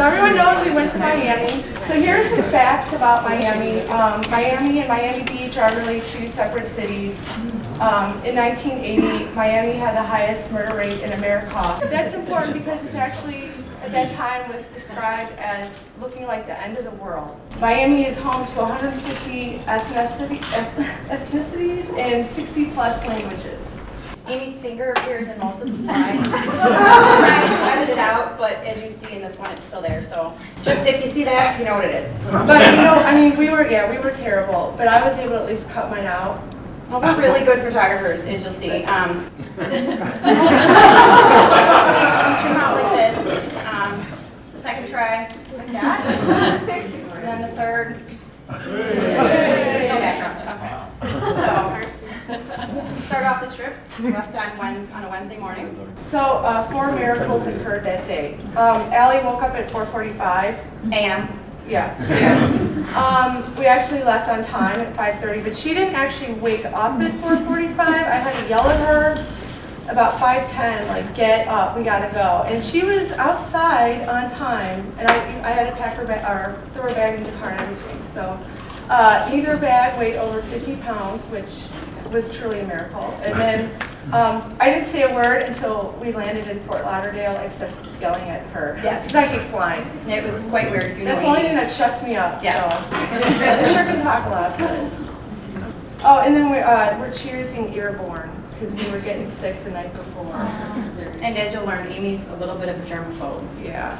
everyone knows we went to Miami. So here's some facts about Miami. Miami and Miami Beach are really two separate cities. In 1980, Miami had the highest murder rate in America. That's important because it's actually, at that time, was described as looking like the end of the world. Miami is home to 150 ethnicities and 60 plus languages. Amy's finger appears in most of the slides. I sweated it out, but as you see in this one, it's still there. So just if you see that, you know what it is. But you know, I mean, we were terrible, but I was able to at least cut mine out. Well, we're really good photographers, as you'll see. Each come out like this. The second try, like that. And then the third. No background. Okay. So, start off the trip. Left on a Wednesday morning. So 4 miracles occurred that day. Allie woke up at 4:45 a.m. Yeah. We actually left on time at 5:30, but she didn't actually wake up at 4:45. I had to yell at her about 5:10, like, get up, we gotta go. And she was outside on time, and I had to pack her bag, or throw her bag in the car and everything. So neither bag weighed over 50 pounds, which was truly a miracle. And then I didn't say a word until we landed in Fort Lauderdale, except yelling at her. Yes. Because I hate flying. It was quite weird. If you That's the know only thing that shuts me up. Yes. So. I sure can talk a lot. Oh, and then we're cheersing Airborne because we were getting sick the night before. And as you'll learn, Amy's a little bit of a germaphobe. Yeah.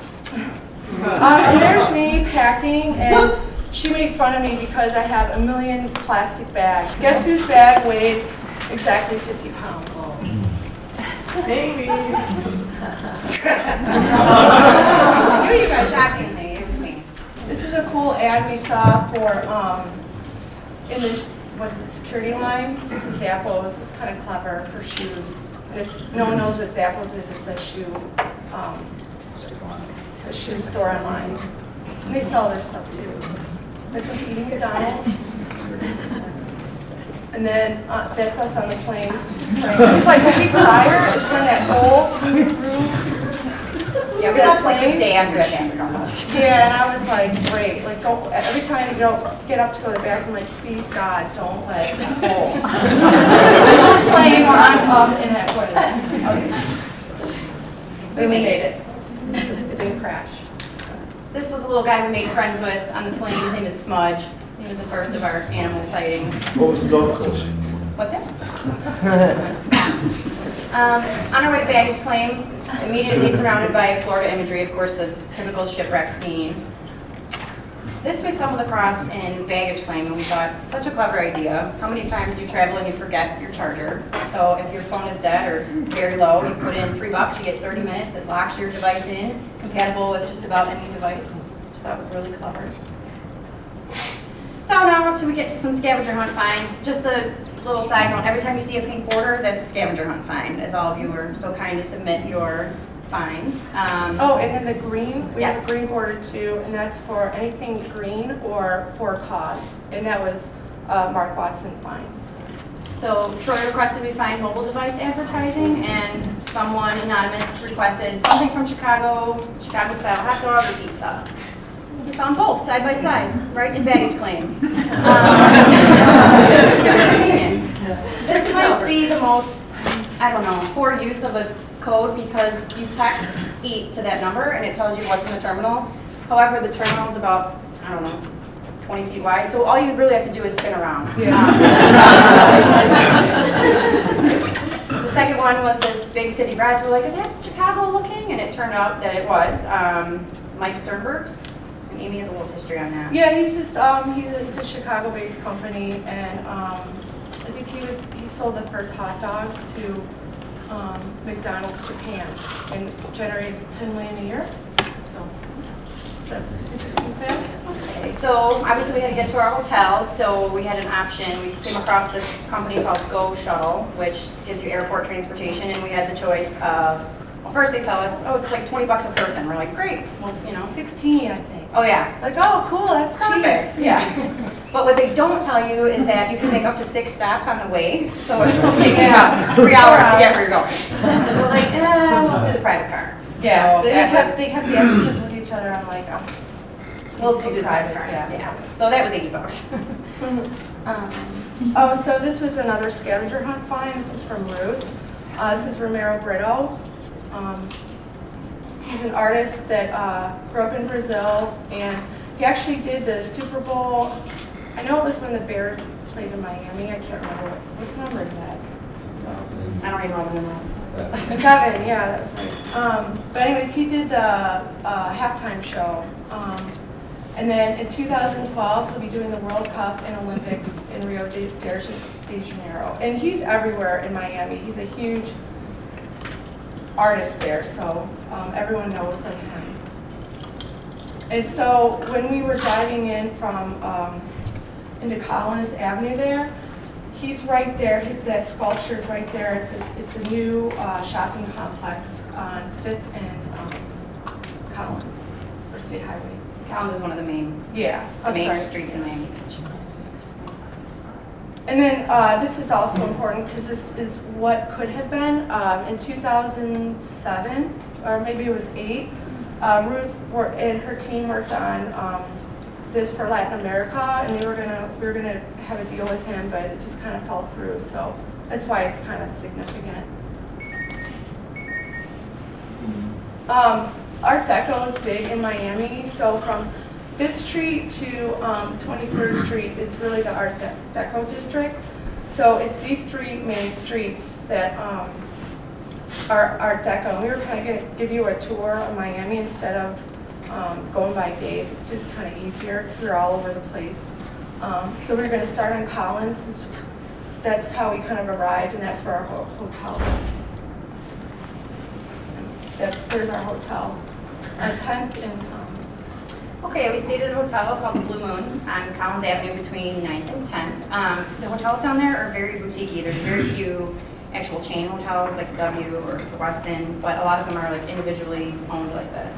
And there's me packing, and she made fun of me because I have a million plastic bags. Guess whose bag weighed exactly 50 pounds? Amy. You guys shockingly, it was me. This is a cool ad we saw for in the security line. Just a Zappos. It's kind of clever for shoes. And if no one knows what Zappos is, it's a shoe store online. And they sell other stuff too. It's us eating McDonald's. And then that's us on the plane. It's like when we fire is when that hole through. Yeah, we left like the day after that happened almost. Yeah, and I was like, great. Like, don't, every time you get up to go to the bathroom, like, please God, don't let that hole. Plane while I'm up in that way. Then we made it. It didn't crash. This was a little guy we made friends with on the plane. His name is Smudge. He was the first of our animal sightings. What was the dog called? What's that? On our way to baggage claim, immediately surrounded by Florida imagery, of course, the typical shipwreck scene. This we stumbled across in baggage claim, and we thought, such a clever idea. How many times you travel and you forget your charger? So if your phone is dead or very low, you put in $3, you get 30 minutes. It locks your device in, compatible with just about any device. So that was really clever. So now until we get to some scavenger hunt finds. Just a little side note, every time you see a pink border, that's a scavenger hunt find, as all of you were so kind to submit your finds. Oh, and then the green, we have Yes. a green border too, and that's for anything green or for cause. And that was Mark Watson finds. So Troy requested we find mobile device advertising, and someone anonymous requested something from Chicago style hot dog or pizza. It's on both, side by side, right in baggage claim. Super convenient. This might be the most, poor use of a code because you text EAT to that number and it tells you what's in the terminal. However, the terminal is about, 20 feet wide, so all you really have to do is spin around. Yeah. The second one was this big city brides. We're like, is that Chicago looking? And it turned out that it was Mike Sternberg's. And Amy has a little history on that. Yeah, he's just he's a Chicago-based company, and I think he sold the first hot dogs to McDonald's Japan and generated $10 million a year. So it's a cool fact. Okay, so obviously we had to get to our hotel, so we had an option. We came across this company called Go Shuttle, which gives you airport transportation, and we had the choice of, well, first they tell us, oh, it's like $20 a person. We're like, great, well, 16, I think. Oh yeah. Like, oh, cool, that's Perfect, cheap. yeah. But what they don't tell you is that you can make up to 6 stops on the way, so it will take you about 3 hours to get where you're going. So we're like, we'll do the private car. Yeah, So they kept asking people to other on like, We'll so do the private, card. yeah. Yeah. So that was $80. Oh, so this was another scavenger hunt find. This is from Ruth. This is Romero Brito. He's an artist that grew up in Brazil, and he actually did the Super Bowl. I know it was when the Bears played in Miami. I can't remember what number is that. I don't even know what the number is. 7, yeah, that's right. But anyways, he did the halftime show. And then in 2012, he'll be doing the World Cup and Olympics in Rio de Janeiro. And he's everywhere in Miami. He's a huge artist there, so everyone knows of him. And so when we were driving in from into Collins Avenue there, he's right there. That sculpture is right there. It's a new shopping complex on 5th and Collins, or State Highway. Collins is one of the main streets in Miami. And then this is also important because this is what could have been. In 2007, or maybe it was 8, Ruth and her team worked on this for Latin America, and we were gonna have a deal with him, but it just kind of fell through. So that's why it's kind of significant. Art Deco is big in Miami, so from 5th Street to 21st Street is really the Art Deco district. So it's these 3 main streets that are Art Deco. And we were kind of going to give you a tour of Miami instead of going by days. It's just kind of easier because we're all over the place. So we're going to start on Collins. That's how we kind of arrived, and that's where our hotel is. There's our hotel. On 10th and Collins. Okay, we stayed at a hotel called the Blue Moon on Collins Avenue between 9th and 10th. The hotels down there are very boutique-y. There's very few actual chain hotels like W or the Westin, but a lot of them are like individually owned like this.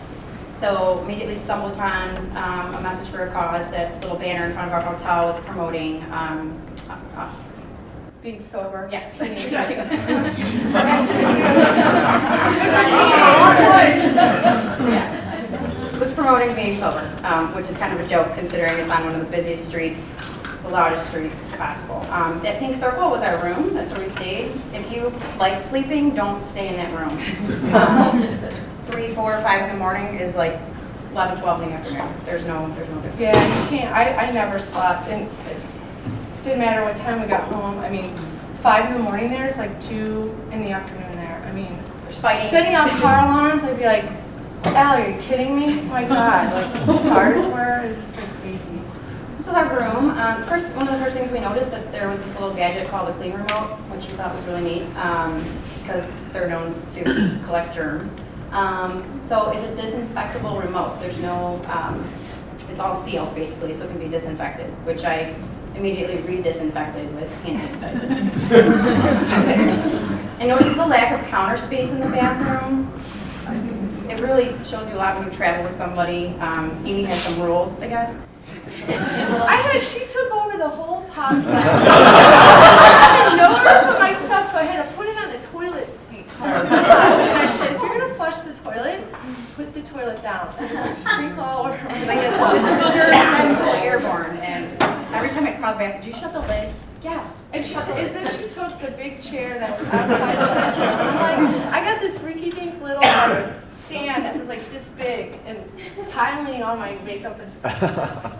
So immediately stumbled upon a message for a cause. That little banner in front of our hotel was promoting Being sober. yes. Was promoting being sober, which is kind of a joke considering it's on one of the busiest streets, the loudest streets possible. That pink circle was our room. That's where we stayed. If you like sleeping, don't stay in that room. 3, 4, 5 in the morning is like 11, 12 in the afternoon. There's no difference. Yeah, you can't. I never slept, and it didn't matter what time we got home. I mean, 5 in the morning there is like 2 in the afternoon there. I mean, There's fighting. setting off car alarms, I'd be like, Al, are you kidding me? Oh my God, like cars were, it's just like crazy. This was our room. One of the first things we noticed that there was this little gadget called the clean remote, which we thought was really neat because they're known to collect germs. So it's a disinfectable remote. There's no, it's all sealed basically, so it can be disinfected, which I immediately re-disinfected with hand sanitizer. I noticed the lack of counter space in the bathroom. It really shows you a lot when you travel with somebody. Amy has some rules, I guess. She's a little. She took over the whole top left. I had nowhere to put my stuff, so I had to put it on the toilet seat. And I said, if you're gonna flush the toilet, put the toilet down. So just like sprinkle all over. Because I get the germs then go airborne, and every time I come out back, did you shut the lid? Yes. And then she took the big chair that was outside the bedroom. And I'm like, I got this rinky-dink little stand that was like this big and piling on my makeup and stuff.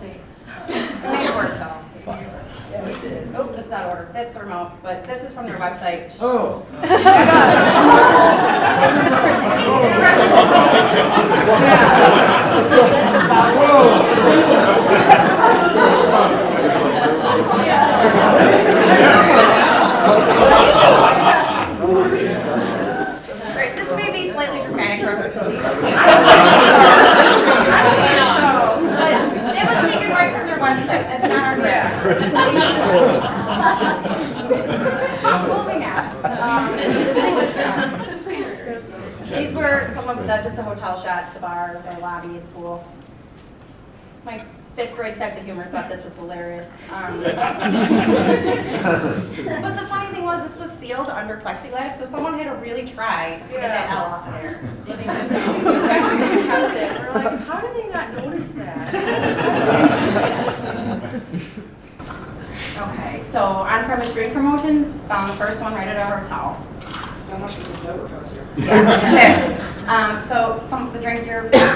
Thanks. It made it work though. Yeah, we did. Oh, that's not order. That's the remote, but this is from their website. Just Oh. Great. This may be slightly dramatic representation. But it was taken right from their website. That's not our brand. Moving on. These were some of just the hotel shots, the bar, the lobby, the pool. My fifth grade sense of humor, thought this was hilarious. But the funny thing was, this was sealed under plexiglass, so someone had to really try to get that L off of there. We kept it. We're like, how did they not notice that? Okay, so on-premise drink promotions, found the first one right at our hotel. So much for the sober poster. Yeah, exactly. So some of the drink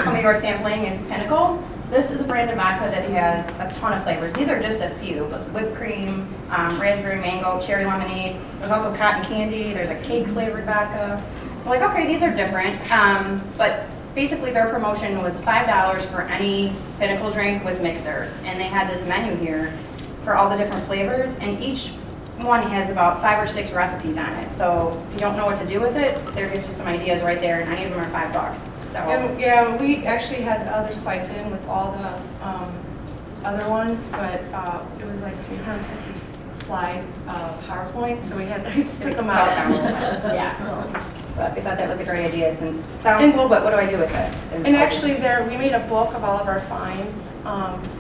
some of you are sampling is Pinnacle. This is a brand of vodka that has a ton of flavors. These are just a few, but whipped cream, raspberry mango, cherry lemonade. There's also cotton candy. There's a cake flavored vodka. I'm like, okay, these are different. But basically their promotion was $5 for any Pinnacle drink with mixers. And they had this menu here for all the different flavors, and each one has about 5 or 6 recipes on it. So if you don't know what to do with it, there gives you some ideas right there, and any of them are $5. So And, yeah, we actually had other slides in with all the other ones, but it was like 350 slide PowerPoint, so we had to just took them out. yeah. But we thought that was a great idea since it sounds cool, but what do I do with it? And actually, we made a book of all of our finds,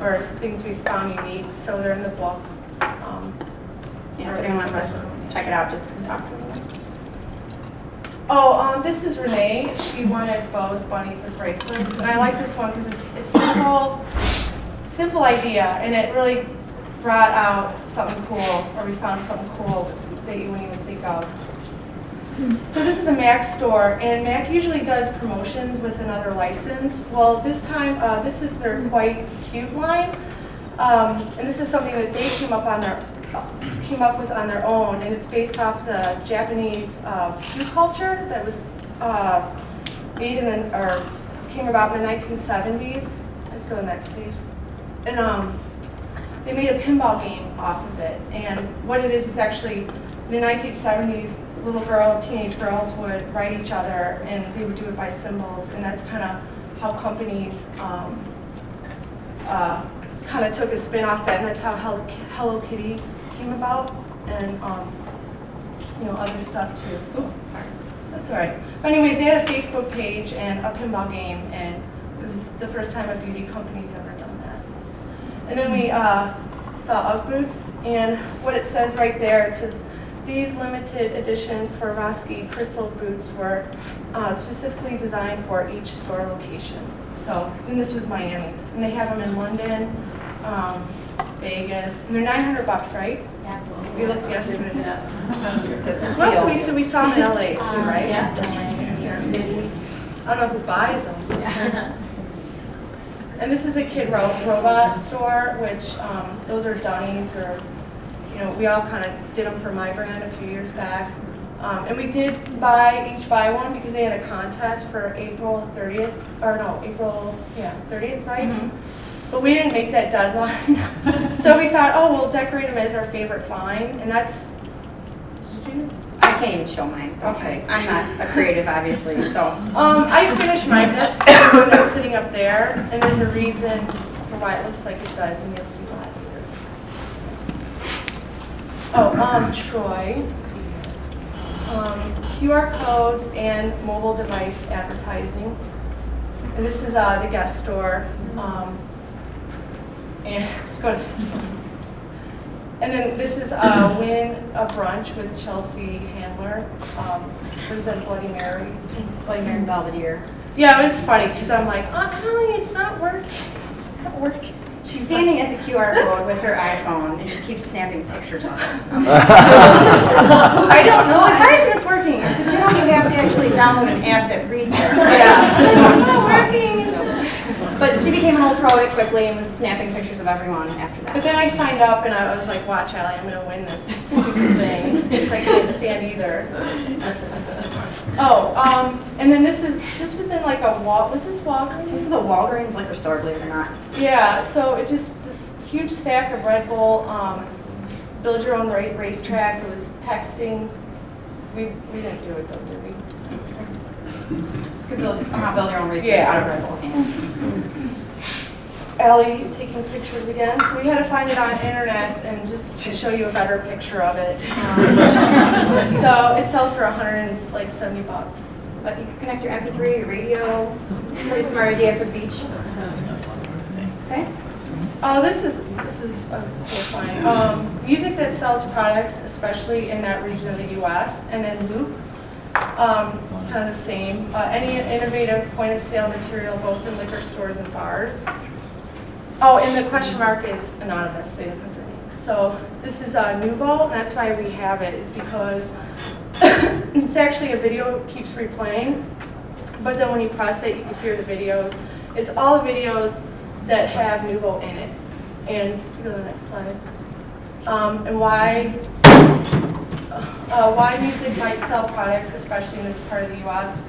or things we found unique, so they're in the book. Yeah, if anyone wants to check it out, just talk to me. Oh, this is Renee. She wanted bows, bunnies, and bracelets, and I like this one because it's simple idea, and it really brought out something cool, or we found something cool that you wouldn't even think of. So this is a Mac store, and Mac usually does promotions with another license. Well, this time, this is their Quite Cute line, and this is something that they came up with on their own, and it's based off the Japanese shoe culture that was made came about in the 1970s. Let's go to the next page. And they made a pinball game off of it, and what it is actually in the 1970s. Teenage girls would write each other, and they would do it by symbols, and that's kind of how companies kind of took a spin off that, and that's how Hello Kitty came about, and other stuff too. So sorry, that's all right. But anyways, they had a Facebook page and a pinball game, and it was the first time a beauty company's ever done that. And then we saw Ugg boots, and what it says right there, it says, these limited edition Swarovski crystal boots were specifically designed for each store location. So, and this was Miami's, and they have them in London, Vegas, and they're $900, right? Yeah. We looked yesterday. Yeah. Plus, we saw them in LA too, right? Yeah. New York City. I don't know who buys them. And this is a kid robot store, which those are Dunnies, or we all kind of did them for my brand a few years back. And we did each buy one because they had a contest for April 30th, right? Mm-hmm. But we didn't make that deadline. So we thought, we'll decorate them as our favorite find, and that's, did you? I can't even show mine. Okay. I'm not a creative, obviously, so. I finished mine, that's the one that's sitting up there, and there's a reason for why it looks like it does, and you'll see why. Troy, let's see here. QR codes and mobile device advertising. And this is the guest store. And go to this one. And then this is Win a Brunch with Chelsea Handler. What is that, Bloody Mary? Bloody Mary Belvedere. Yeah, it was funny because I'm like, Holly, it's not working. It's not working. She's standing at the QR code with her iPhone, and she keeps snapping pictures of it. I don't know. She's like, why isn't this working? I said, you have to actually download an app that reads this. Yeah. It's not working. But she became an old pro quickly and was snapping pictures of everyone after But that. then I signed up and I was like, watch, Allie, I'm going to win this stupid thing. Because I can't stand either. And then this was in like was this Walgreens? This is a Walgreens liquor store, believe it or not. Yeah, so it just, this huge stack of Red Bull, build your own racetrack. It was texting. We didn't do it though, did we? You could somehow build your own racetrack out of Red Bull cans. Allie taking pictures again. So we had to find it on the internet and just to show you a better picture of it. So it sells for $170. But you can connect your MP3, your radio. Pretty smart idea for the beach. Okay? Oh, this is fine. Music that sells products, especially in that region of the U.S. And then Loop, it's kind of the same. Any innovative point of sale material, both in liquor stores and bars. Oh, and the question mark is anonymous, so you don't put their name. So this is Nuvo, and that's why we have it, is because it's actually a video keeps replaying, but then when you press it, you can hear the videos. It's all the videos that have Nuvo in it. And go to the next slide. And why music might sell products, especially in this part of the U.S.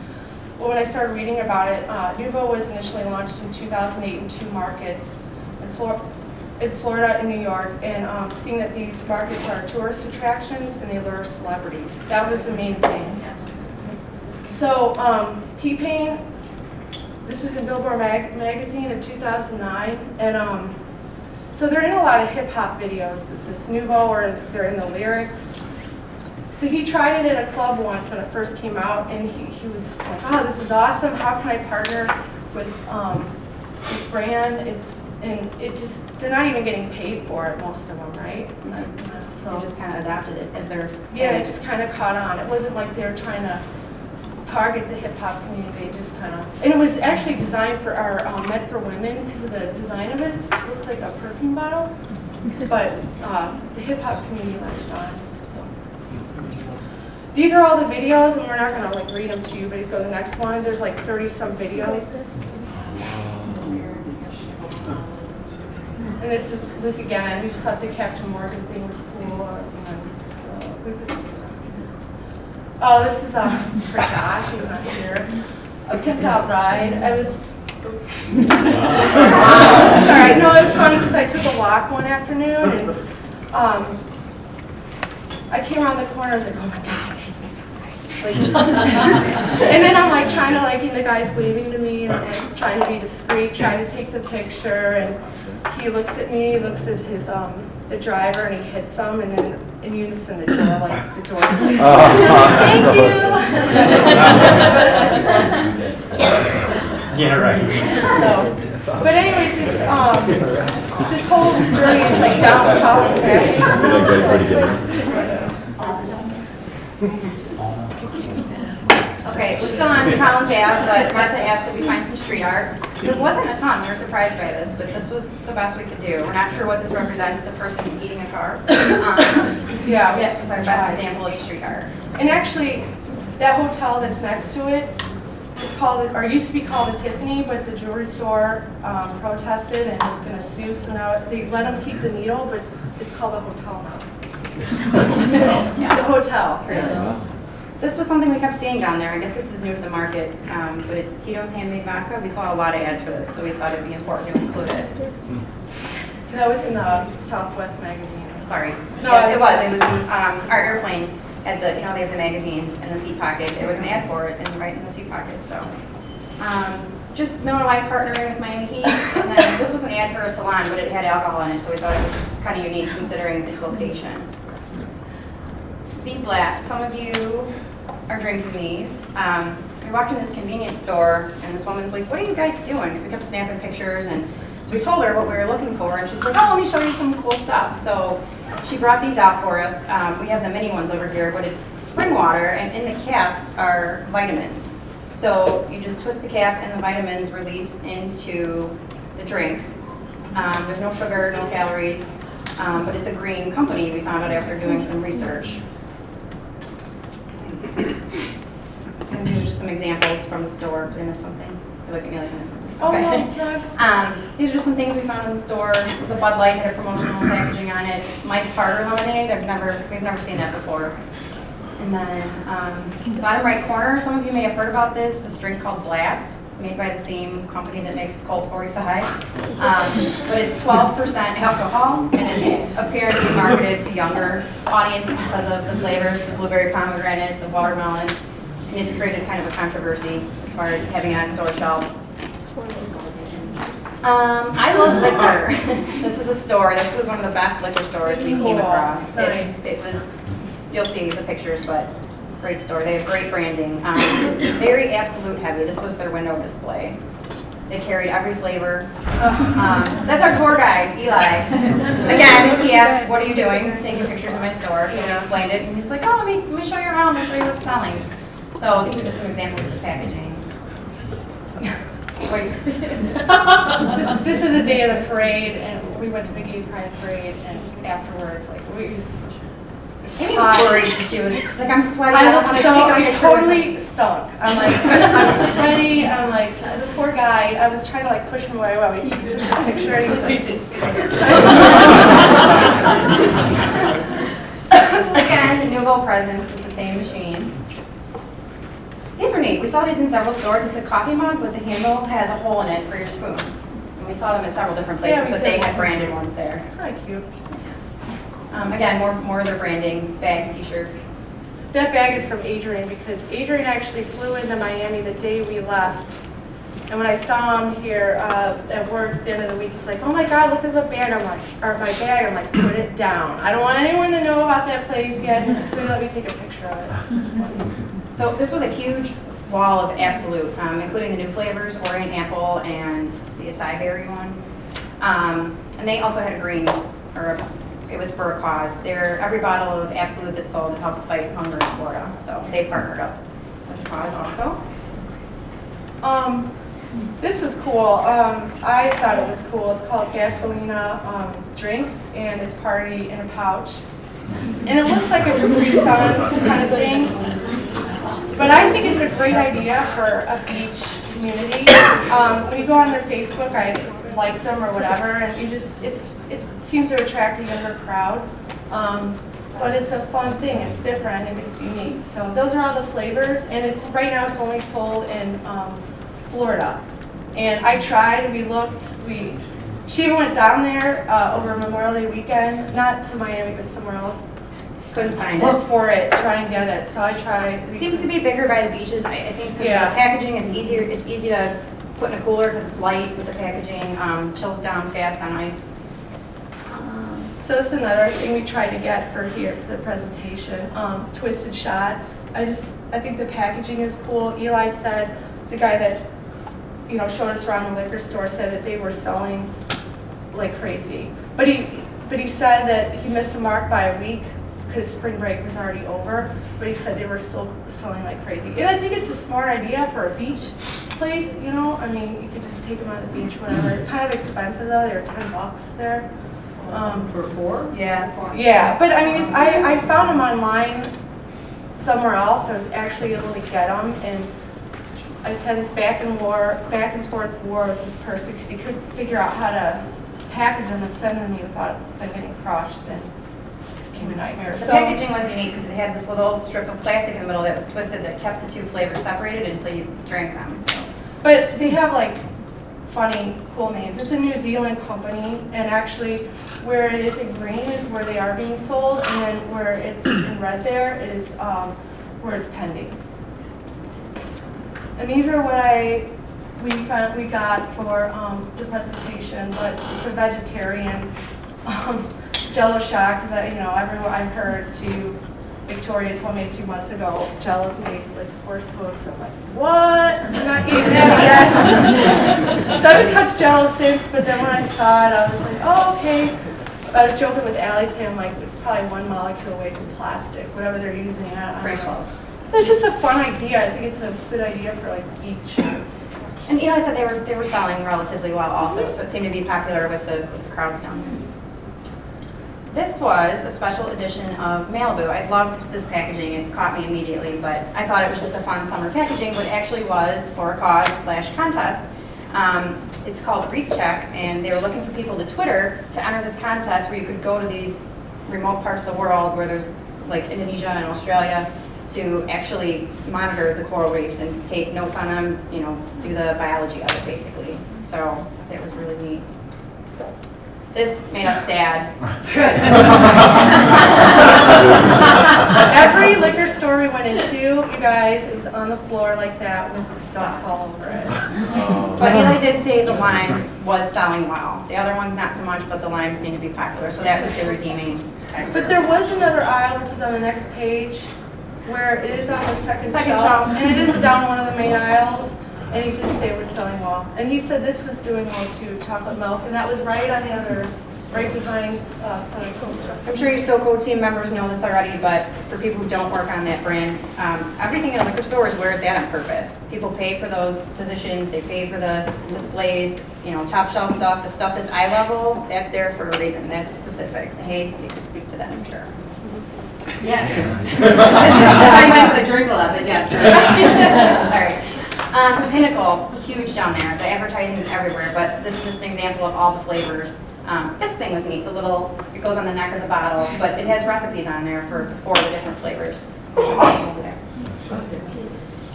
Well, when I started reading about it, Nuvo was initially launched in 2008 in 2 markets, in Florida and New York, and seeing that these markets are tourist attractions and they lure celebrities. That was the main thing. So T-Pain, this was in Billboard magazine in 2009, and so they're in a lot of hip hop videos, this Nuvo, or they're in the lyrics. So he tried it at a club once when it first came out, and he was like, oh, this is awesome, how can I partner with this brand? They're not even getting paid for it, most of them, right? So they just kind of adopted it as their... Yeah, it just kind of caught on. It wasn't like they were trying to target the hip hop community, they just kind of... And it was actually designed for our, meant for women because of the design of it. It looks like a perfume bottle, but the hip hop community latched on. So. These are all the videos, and we're not going to like read them to you, but if you go to the next one, there's like 30-some videos. And this is Luke again. We just thought the Captain Morgan thing was cool. Oh, this is for Josh. He's not here. A pimped out ride. I was. Sorry. No, it was funny because I took a walk one afternoon, and I came around the corner. I was like, oh my god. Like, and then I'm like trying to and the guy's waving to me, and I'm like trying to be discreet, trying to take the picture, and he looks at me, looks at his the driver, and he hits him, and then in unison the door the door's like, thank you. Yeah, right. So, but anyways, it's this whole journey is like down Collins Okay, we're still on Collins Ave, but Martha asked that we find some street art. There wasn't a ton, we were surprised by this, but this was the best we could do. We're not sure what this represents, it's a person eating a car. Yeah, This is our best example of street art. And actually, that hotel that's next to it is called, or used to be called the Tiffany, but the jewelry store protested and was going to sue, so now they let them keep the needle, but it's called the hotel now. Yeah. The hotel. Yeah. This was something we kept seeing down there. I guess this is new to the market, but it's Tito's Handmade Vodka. We saw a lot of ads for this, so we thought it'd be important to include it. That was in the Southwest magazine. Sorry. No, Yes, it was. It was in our airplane. At the, they have the magazines in the seat pocket. There was an ad for it, and right in the seat pocket. So, just Miller Lite partnering with Miami Heat, and then this was an ad for a salon, but it had alcohol in it, so we thought it was kind of unique considering its location. Beat Blast. Some of you are drinking these. We walked in this convenience store, and this woman's like, "What are you guys doing?" Because we kept snapping pictures, and so we told her what we were looking for, and she's like, "Oh, let me show you some cool stuff." So she brought these out for us. We have the mini ones over here, but it's spring water, and in the cap are vitamins. So you just twist the cap, and the vitamins release into the drink. There's no sugar, no calories, but it's a green company. We found out after doing some research. And these are just some examples from the store. Did I miss something? You look at me like I missed something. Oh, Okay. no, it's not. These are just some things we found in the store. The Bud Light had a promotional packaging on it. Mike's Harder lemonade. We've never seen that before. And then the bottom right corner, some of you may have heard about this drink called Blast. It's made by the same company that makes Colt 45. But it's 12% alcohol, and it's apparently marketed to younger audience because of the flavors, the blueberry pomegranate, the watermelon. And it's created kind of a controversy as far as having it on store shelves. I love liquor. This is a store. This was one of the best liquor stores we came across. Nice. It was, you'll see the pictures, but great store. They have great branding. Very Absolute heavy. This was their window display. They carried every flavor. That's our tour guide, Eli. Again, he asked, what are you doing? Taking pictures of my store. So we explained it, and he's like, oh, let me show you around, let me show you what's selling. So these are just some examples of the packaging. Wait. This is the day of the parade, and we went to the gay pride parade, and afterwards, like, we just... Amy was worried. She's like, I'm sweaty. I don't look wanna so, take a I picture." totally stunk. I'm like, I'm sweaty, I'm like, the poor guy, I was trying to like push him away while he took the picture, and he was like, Again, the Nouveau presents with the same machine. These were neat. We saw these in several stores. It's a coffee mug, but the handle has a hole in it for your spoon. And we saw them in several different places, Yeah, we but they did. had branded ones there. Hi, cute. Again, more of their branding, bags, t-shirts. That bag is from Adrian, because Adrian actually flew into Miami the day we left. And when I saw him here at work at the end of the week, he's like, oh my God, look at the bag. I'm like, or my bag. I'm like, put it down. I don't want anyone to know about that place yet, so he let me take a picture of it. So this was a huge wall of Absolute, including the new flavors, Orient Apple and the acai berry one. And they also had a green, or it was for a cause. Every bottle of Absolute that's sold helps fight hunger in Florida. So they partnered up with the cause also. This was cool. I thought it was cool. It's called Gasolina Drinks, and it's party in a pouch. And it looks like a Capri Sun kind of thing. But I think it's a great idea for a beach community. When you go on their Facebook, I like them or whatever, and it seems to attract a younger crowd. But it's a fun thing. It's different. I think it's unique. So those are all the flavors, and right now it's only sold in Florida. And I tried. We looked. She even went down there over Memorial Day weekend, not to Miami, but somewhere else. Couldn't find Look it. for it, try and get it. So I tried. It seems to be bigger by the beaches. I think because Yeah. the packaging, it's easier. It's easy to put in a cooler because it's light with the packaging. Chills down fast on ice. So that's another thing we tried to get for here for the presentation. Twisted shots. I think the packaging is cool. Eli said, the guy that showed us around the liquor store, said that they were selling like crazy. But he said that he missed the mark by a week because spring break was already over. But he said they were still selling like crazy. And I think it's a smart idea for a beach place. I mean, you could just take them on the beach, whatever. Kind of expensive though. They were $10 there. For four? Yeah. Yeah, but I mean, I found them online somewhere else. I was actually able to get them, and I just had this back and forth war with this person because he couldn't figure out how to package them and send them to me without them getting crushed, and it just became a nightmare. The packaging was unique because it had this little strip of plastic in the middle that was twisted that kept the two flavors separated until you drank them. So. But they have like funny, cool names. It's a New Zealand company, and actually where it is in green is where they are being sold, and then where it's in red there is where it's pending. And these are what we got for the presentation, but it's a vegetarian Jello shot because everyone I've heard to Victoria told me a few months ago Jello's made with horse hooves. I'm like, what? I'm not eating that yet. So I haven't touched Jello since, but then when I saw it, I was like, oh, okay. I was joking with Allie today. I'm like, it's probably one molecule away from plastic, whatever they're using. I don't know. It's just a fun idea. I think it's a good idea for like beach. And Eli said they were selling relatively well also, so it seemed to be popular with the crowds down there. This was a special edition of Malibu. I loved this packaging. It caught me immediately, but I thought it was just a fun summer packaging, but it actually was for a cause/contest. It's called Reef Check, and they were looking for people to Twitter to enter this contest where you could go to these remote parts of the world where there's like Indonesia and Australia to actually monitor the coral reefs and take notes on them, do the biology of it basically. So that was really neat. This made us sad. Every liquor store we went into, you guys, it was on the floor like that with dust all over it. But Eli did say the lime was selling well. The other ones not so much, but the lime seemed to be popular, so that was the redeeming factor. But there was another aisle, which is on the next page, where it is on the second shelf, shelf. and it is down one of the main aisles. And he did say it was selling well. And he said this was doing well too, chocolate milk, and that was right on the other, right behind Sunny Coaster. I'm sure you SoCo team members know this already, but for people who don't work on that brand, everything in a liquor store is where it's at on purpose. People pay for those positions, they pay for the displays, you know, top shelf stuff, the stuff that's eye level, that's there for a reason, that's specific. The Hayes, you could speak to that, I'm sure. Yes. I might have drink a lot, but yes. Sorry. Pinnacle, huge down there. The advertising is everywhere, but this is just an example of all the flavors. This thing was neat. The little, it goes on the neck of the bottle, but it has recipes on there for 4 of the different flavors. Over there.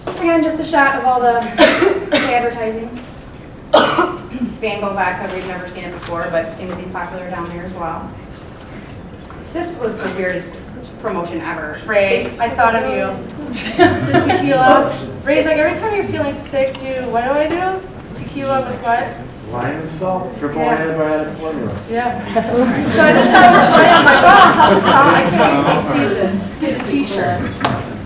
Again, just a shot of all the advertising. It's Van Gogh vodka. We've never seen it before, but it seemed to be popular down there as well. This was the weirdest promotion ever. Ray, I thought of you. The tequila. Ray's like, every time you're feeling sick, what do I do? Tequila with what? Lime and salt, triple Yeah. antibiotic formula. Yeah. So I just thought it was funny. I'm like, oh, how Tom, I can't wait till he sees this. Get a t-shirt.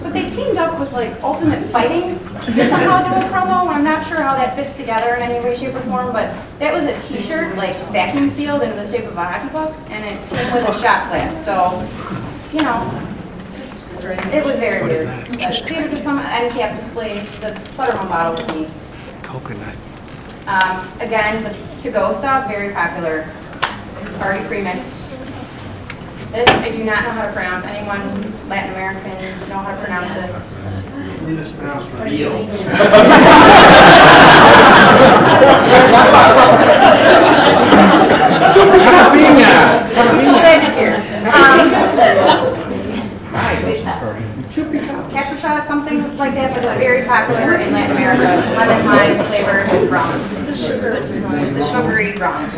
But they teamed up with like Ultimate Fighting to somehow do a promo, and I'm not sure how that fits together in any way, shape, or form, but that was a t-shirt like vacuum sealed into the shape of a hockey puck, and it came with a shot glass, so, you know, it was very weird. These are just some end cap displays. The Sutterhome bottle was neat. Coconut. Again, the to-go stuff, very popular. Already pre-mixed. This, I do not know how to pronounce. Anyone Latin American know how to pronounce this? I believe it's pronounced real. I'm so glad you're here. Capture shot, something like that, but it's very popular in Latin America. It's lemon lime flavored with rum. It's a sugary rum.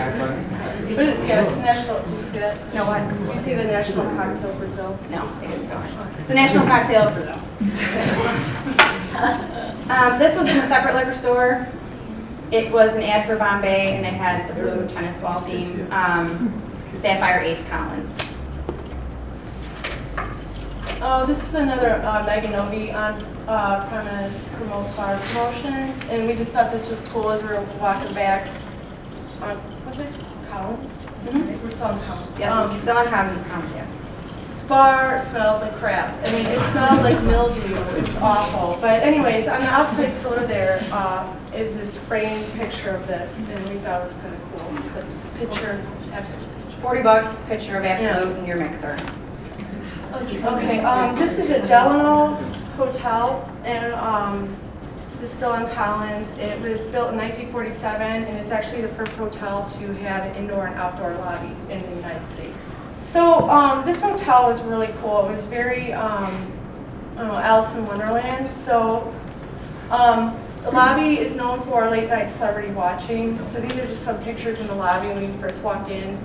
But yeah, it's national. Did you see that? No what? Did you see the national cocktail Brazil? No, they didn't go in. It's a national cocktail of Brazil. This was in a separate liquor store. It was an ad for Bombay, and they had the blue tennis ball theme. Sapphire Ace Collins. Oh, this is another Megan Odie on kind of promote our promotions, and we just thought this was cool as we were walking back on what's it? Collins. Mm-hmm. We're selling Collins. Yeah, still on Collins, yeah. This bar smells like crap. I mean, it smells like mildew. It's awful. But anyways, on the outside pillar there is this framed picture of this, and we thought it was kind of cool. It's a picture, absolute picture. $40, picture of Absolute in your mixer. Okay, this is at Delano Hotel, and this is still on Collins. It was built in 1947, and it's actually the first hotel to have an indoor and outdoor lobby in the United States. So this hotel was really cool. It was very, I don't know, Alice in Wonderland. So the lobby is known for late night celebrity watching. So these are just some pictures in the lobby when you first walk in.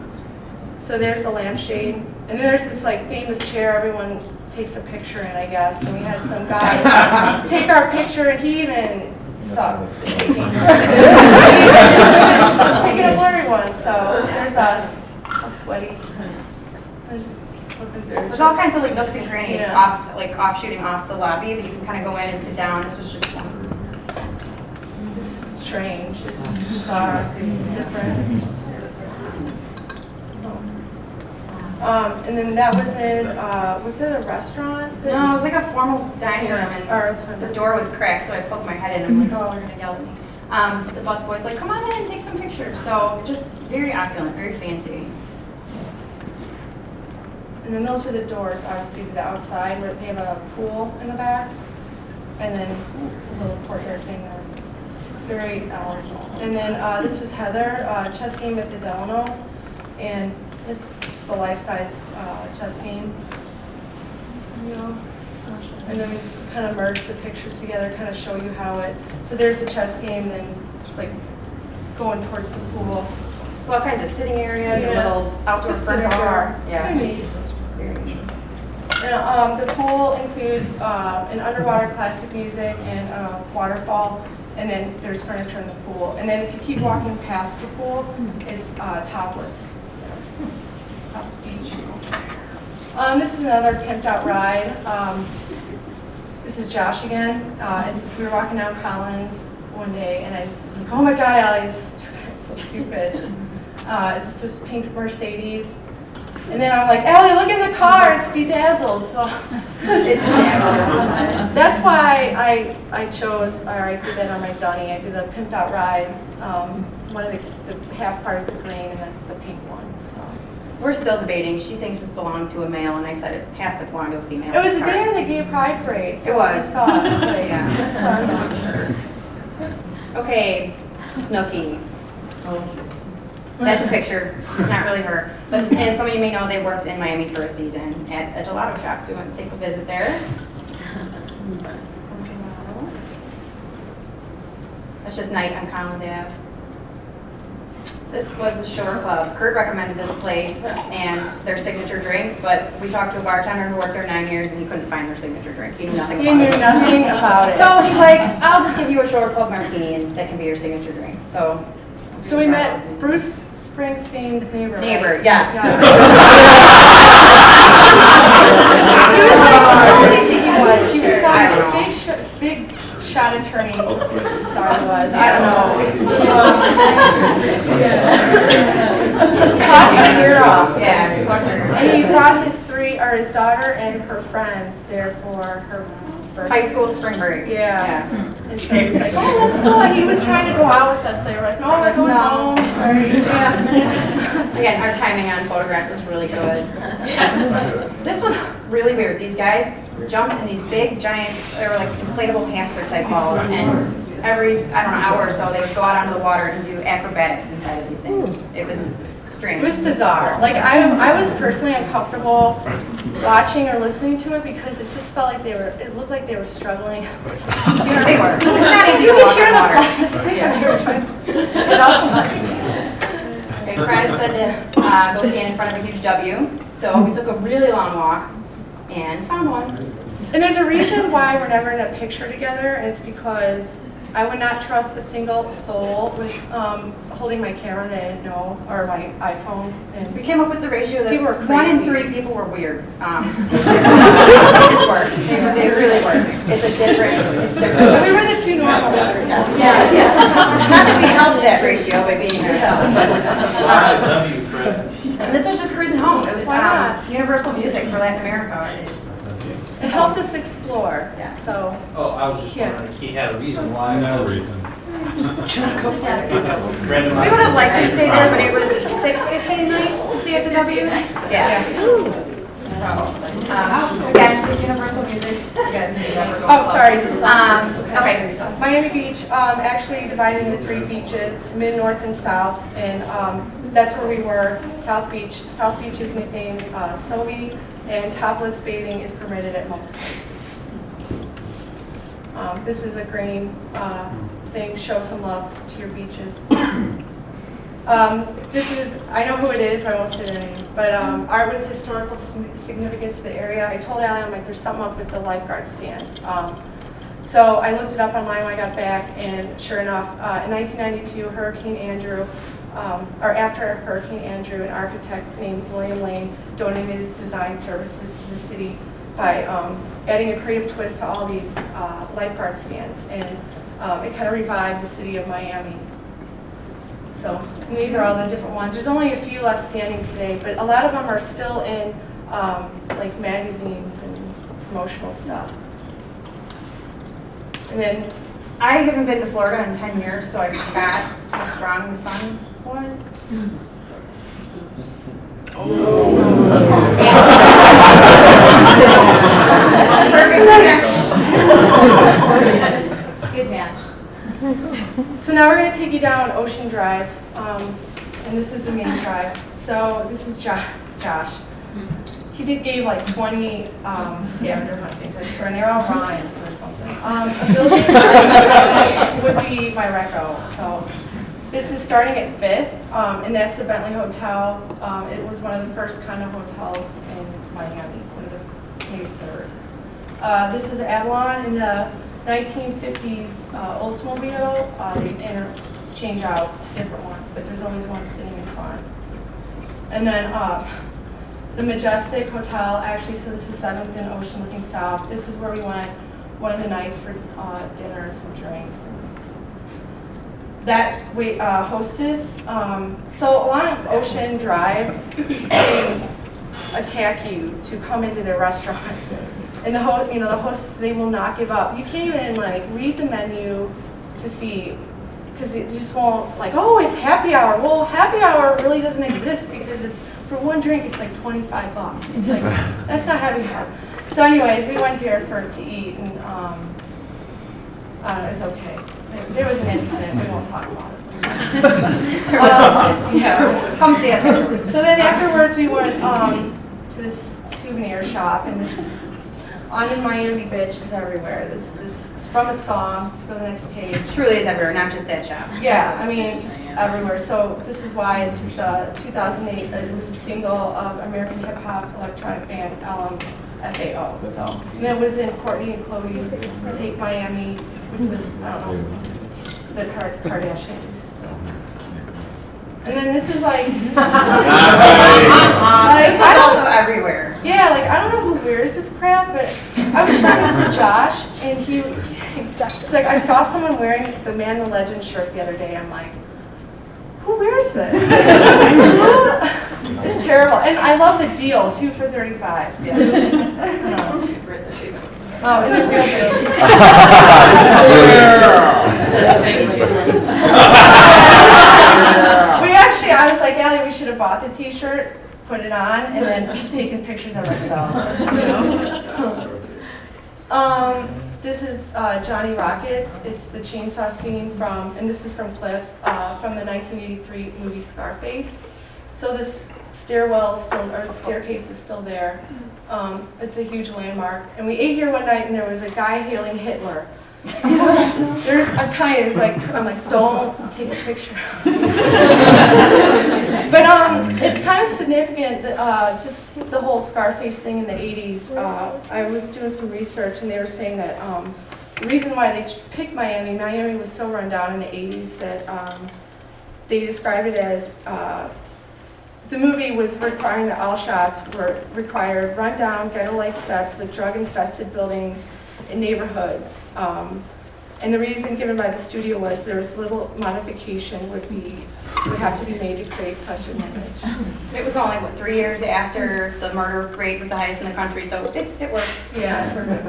So there's a lampshade. And then there's this like famous chair everyone takes a picture in, I guess. And we had some guy take our picture, and he even sucked at taking a blurry one. So there's us, all sweaty. There's all kinds of like nooks and crannies Yeah. offshooting off the lobby that you can kind of go in and sit down. This was just one. It's strange. It's bizarre. It's different. And then that was in, was it a restaurant? No, it was like a formal dining room, Or and it's the door was cracked, so I poked my head in, and I'm like, oh, they're gonna yell at me. The busboy's like, come on in and take some pictures. So just very opulent, very fancy. And then those are the doors, obviously, to the outside, where they have a pool in the back. And then a little courtyard thing there. It's very elegant. And then this was Heather, chess game at the Delano. And it's just a life-size chess game. You know? And then we just kind of merge the pictures together, kind of show you how it, so there's the chess game, then it's like going towards the pool. So all kinds of sitting areas, a Yeah. little outdoor Just furniture. bizarre. Yeah. It's neat. Very neat. And the pool includes an underwater classic music and a waterfall, and then there's furniture in the pool. And then if you keep walking past the pool, it's topless. Topless beach. This is another pimped out ride. This is Josh again. We were walking down Collins. one day, and I was like, oh my God, Allie, it's so stupid. It's just this pink Mercedes. And then I'm like, Allie, look in the car, it's bedazzled. So It's bedazzled. that's why I chose, or I did that on my Dunny. I did a pimped out ride. One of the half part is the green and then the pink one. So We're still debating. She thinks this belonged to a male, and I said it has to belong to a female. it was the day of the gay pride parade. So It was. I saw it. Like, Yeah. that's what I was sure. Okay, Snooki. That's a picture. It's not really her. But as some of you may know, they worked in Miami for a season at a gelato shop, so we went to take a visit there. Some gelato. That's just night on Collins Ave. This was the Shore Club. Kurt recommended this place and their signature drink, but we talked to a bartender who worked there 9 years and he couldn't find their signature drink. He knew nothing He about knew it. nothing about it. So he's like, I'll just give you a Shore Club martini and that can be your signature drink. So So we met Bruce Springsteen's neighbor. Neighbor, right? yes. He was like, I really think he was. He was I don't know. some big shot attorney. Thought he was. I don't know. Talking your ear off. Yeah, talking to And he brought his daughter and her friends there for her birthday. high school spring break. Yeah. And so he was like, oh, let's go. And he was trying to go out with us. They were like, no, we're going No. home. Sorry. Yeah. Again, our timing on photographs was really good. This was really weird. These guys jumped in these big, giant, they were like inflatable hamster type balls, and every, I don't know, hour or so, they would go out onto the water and do acrobatics inside of these things. It was extreme. It was bizarre. Like I was personally uncomfortable watching or listening to it because it just felt like it looked like they were struggling. They were. It's not easy You to could walk hear on the water. plastic. Yeah. They were trying to get off. Okay, Fred said to go stand in front of a huge W, so we took a really long walk and found one. And there's a reason why we're never in a picture together, and it's because I would not trust a single soul with holding my camera that I didn't know, or my iPhone. We And came up with the ratio that People were 1 in crazy. 3 people were weird. They just were. They really were. It's different. we were the two normal ones. Yeah. Not that we helped that ratio by being there. And this was just cruising home. It was Why not? Universal Music for Latin America. It helped us explore. Yeah. So Oh, I was just Yeah. wondering if he had a reason why. No reason. Just go for it. We would have liked to stay there, but it was 6:50 at night to see at the W. Yeah. So, again, just Universal Music. You guys may never go. Oh, sorry. Okay. Miami Beach actually divided into 3 beaches, mid, north, and south, and that's where we were. South Beach. South Beach is nicknamed Sobe, and topless bathing is permitted at most places. This is a green thing. Show some love to your beaches. This is, I know who it is, but I won't say their name, but art with historical significance to the area. I told Allie, I'm like, there's something up with the lifeguard stands. So I looked it up online when I got back, and sure enough, in 1992, Hurricane Andrew, or after Hurricane Andrew, an architect named William Lane donated his design services to the city by adding a creative twist to all these lifeguard stands, and it kind of revived the city of Miami. So, and these are all the different ones. There's only a few left standing today, but a lot of them are still in like magazines and promotional stuff. And then I haven't been to Florida in 10 years, so I forgot how strong the sun was. Perfect. Good match. So now we're going to take you down Ocean Drive, and this is the main drive. So this is Josh. He gave like 20 scavenger hunt things, I swear, and they're all rhymes or something. A building would be my reco. So this is starting at 5th, and that's the Bentley Hotel. It was one of the first kind of hotels in Miami, one of the maybe 3rd. This is Avalon in the 1950s Oldsmobile. They interchange out to different ones, but there's always one sitting in front. And then the Majestic Hotel, actually, so this is 7th and Ocean looking south. This is where we went one of the nights for dinner and some drinks. that hostess, so along Ocean Drive, they attack you to come into their restaurant. And the hostess, they will not give up. You can't even like read the menu to see, because they just won't, like, oh, it's happy hour. Well, happy hour really doesn't exist because it's, for one drink, it's like $25. Like, that's not happy hour. So anyways, we went here to eat, and it was okay. There was an incident, we won't talk about it. Yeah. Some theater. So then afterwards, we went to this souvenir shop, and this "On in Miami Bitch" is everywhere. It's from a song. Go to the next page. Truly is everywhere, not just that shop. Yeah, I mean, just everywhere. So this is why it's just 2008. It was a single of American hip hop electronic band FAO. So and then it was in Courtney and Chloe's "Take Miami," which was, I don't know, the Kardashians. And then this is like, This was also everywhere. yeah, like I don't know who wears this crap, but I was showing this to Josh, and it's like I saw someone wearing the Man the Legend shirt the other day. I'm like, who wears this? It's terrible, and I love the deal, 2 for $35. Yeah. Oh, and it's real good. We actually, I was like, Allie, we should have bought the T-shirt, put it on, and then taken pictures of ourselves. You know? This is Johnny Rockets. It's the chainsaw scene from, and this is from Cliff, from the 1983 movie Scarface. So this stairwell still, or staircase is still there. It's a huge landmark. And we ate here one night, and there was a guy hailing Hitler. There's a time, it's like, I'm like, don't take a picture. But it's kind of significant, just the whole Scarface thing in the 80s. I was doing some research, and they were saying that the reason why they picked Miami was so run down in the 80s that they described it as the movie was requiring that all shots were required run-down, ghetto-like sets with drug-infested buildings in neighborhoods. And the reason given by the studio was there was little modification would have to be made to create such an image. It was only, 3 years after the murder rate was the highest in the country, so it worked. Yeah, perfect.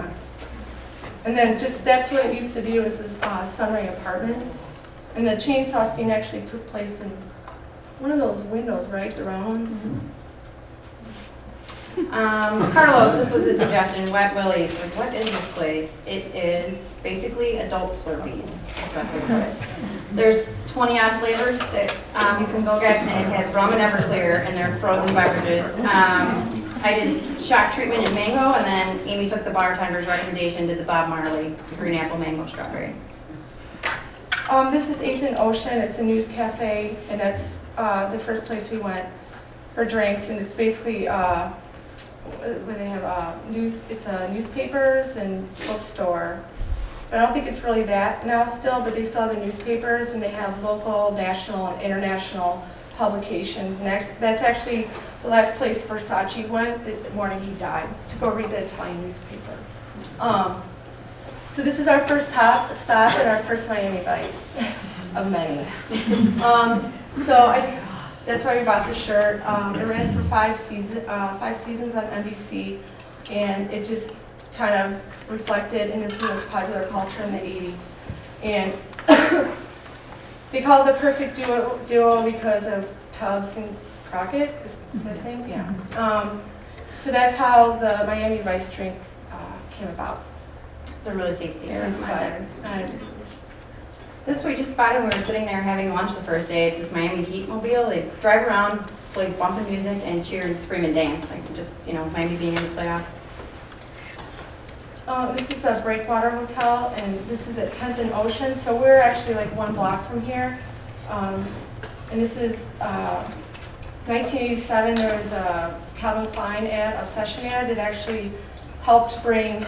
And then that's what it used to be, was this Sunray Apartments. And the chainsaw scene actually took place in one of those windows, right, the round one? Carlos, this was his suggestion, Wet Willie's. Like, what is this place? It is basically adult Slurpees, is the best way to put it. There's 20 odd flavors that you can go get, and it has rum and Everclear, and they're frozen beverages. I did shock treatment in mango, and then Amy took the bartender's recommendation, did the Bob Marley green apple mango strawberry. This is 8th and Ocean. It's a news cafe, and that's the first place we went for drinks, and it's basically where they have newspapers and bookstore. But I don't think it's really that now still, but they still have the newspapers, and they have local, national, and international publications. And that's actually the last place Versace went the morning he died, to go read the Italian newspaper. So this is our first stop and our first Miami Vice of many. So that's why we bought the shirt. It ran for 5 seasons on NBC, and it just kind of reflected and influenced popular culture in the 80s. And they call it the perfect duo because of Tubbs and Crockett. Is that the same? Yeah. So that's how the Miami Vice drink came about. They're really tasty. It's inspired. This we just spotted when we were sitting there having lunch the first day. It's this Miami Heat mobile. They drive around, play bumping music, and cheer and scream and dance. Like just, Miami being in the playoffs. This is a Breakwater Hotel, and this is at 10th and Ocean. So we're actually like 1 block from here. And this is 1987. There was a Calvin Klein Obsession ad that actually helped bring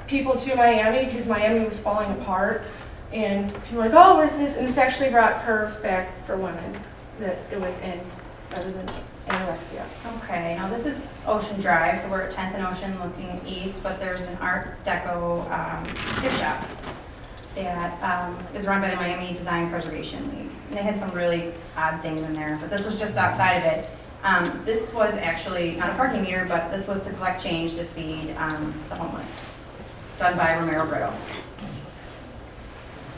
people to Miami because Miami was falling apart. And people were like, oh, where's this? And this actually brought curves back for women, that it was in rather than anorexia. Okay, now this is Ocean Drive, so we're at 10th and Ocean looking east, but there's an Art Deco gift shop. that is run by the Miami Design Preservation League. And they had some really odd things in there, but this was just outside of it. This was actually not a parking meter, but this was to collect change to feed the homeless, done by Romero Brito.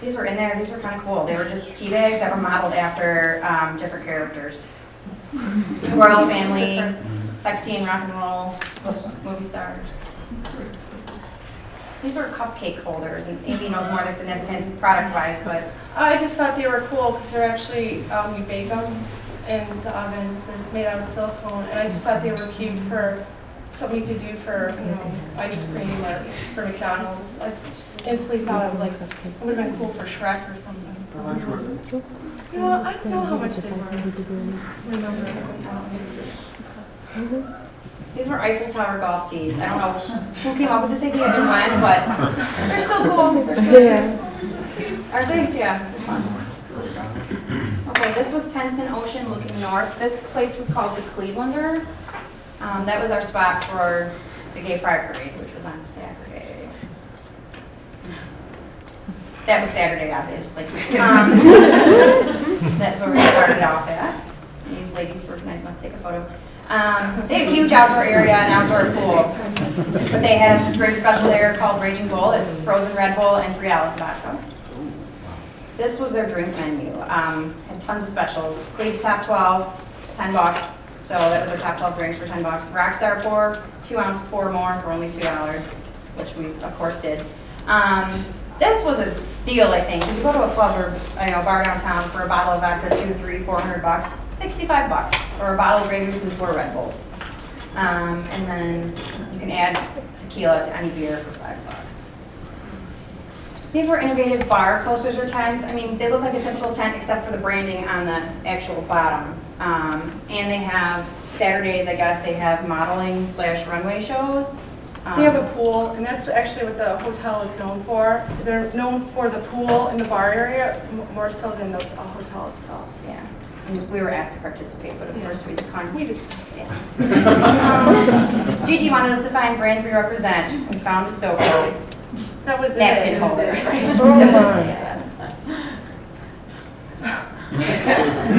These were in there, these were kind of cool. They were just tea bags that were modeled after different characters. The royal family, sex, tea, and rock and roll, movie stars. These are cupcake holders, and Amy knows more of their significance product-wise, but I just thought they were cool because they're actually, we bake them in the oven. They're made out of silicone, and I just thought they were cute for something you could do for, ice cream or for McDonald's. I just instantly thought of, it would have been cool for Shrek or something. How much were they? I don't know how much they were. Remember. these were Eiffel Tower golf tees. I don't know who came up with this idea and when, but they're still cool. They're still good. Are they? Yeah. They're fun. Okay, this was 10th and Ocean looking north. This place was called the Clevelander. That was our spot for the Gay Pride Parade, which was on Saturday. That was Saturday, obviously. That's where we started off at. These ladies were nice enough to take a photo. They had a huge outdoor area and outdoor pool. But they had a drink special there called Raging Bull. It's frozen Red Bull and 3 olives vodka. This was their drink menu. Had tons of specials. Cleve's Top 12, $10. So that was our top 12 drinks for $10. Rockstar pour, 2-ounce pour more for only $2, which we of course did. This was a steal, I think. If you go to a club or bar downtown for a bottle of vodka, $200, $300, $400, $65 for a bottle of Grey Goose and 4 Red Bulls. And then you can add tequila to any beer for $5. These were innovative bar posters or tents. I mean, they look like a typical tent except for the branding on the actual bottom. And they have Saturdays, I guess, they have modeling / runway shows. They have a pool, and that's actually what the hotel is known for. They're known for the pool in the bar area more so than the hotel itself. Yeah, and we were asked to participate, but of course we declined. We did. Yeah. Gigi wanted us to find brands we represent. We found a Soko That was napkin it. holder.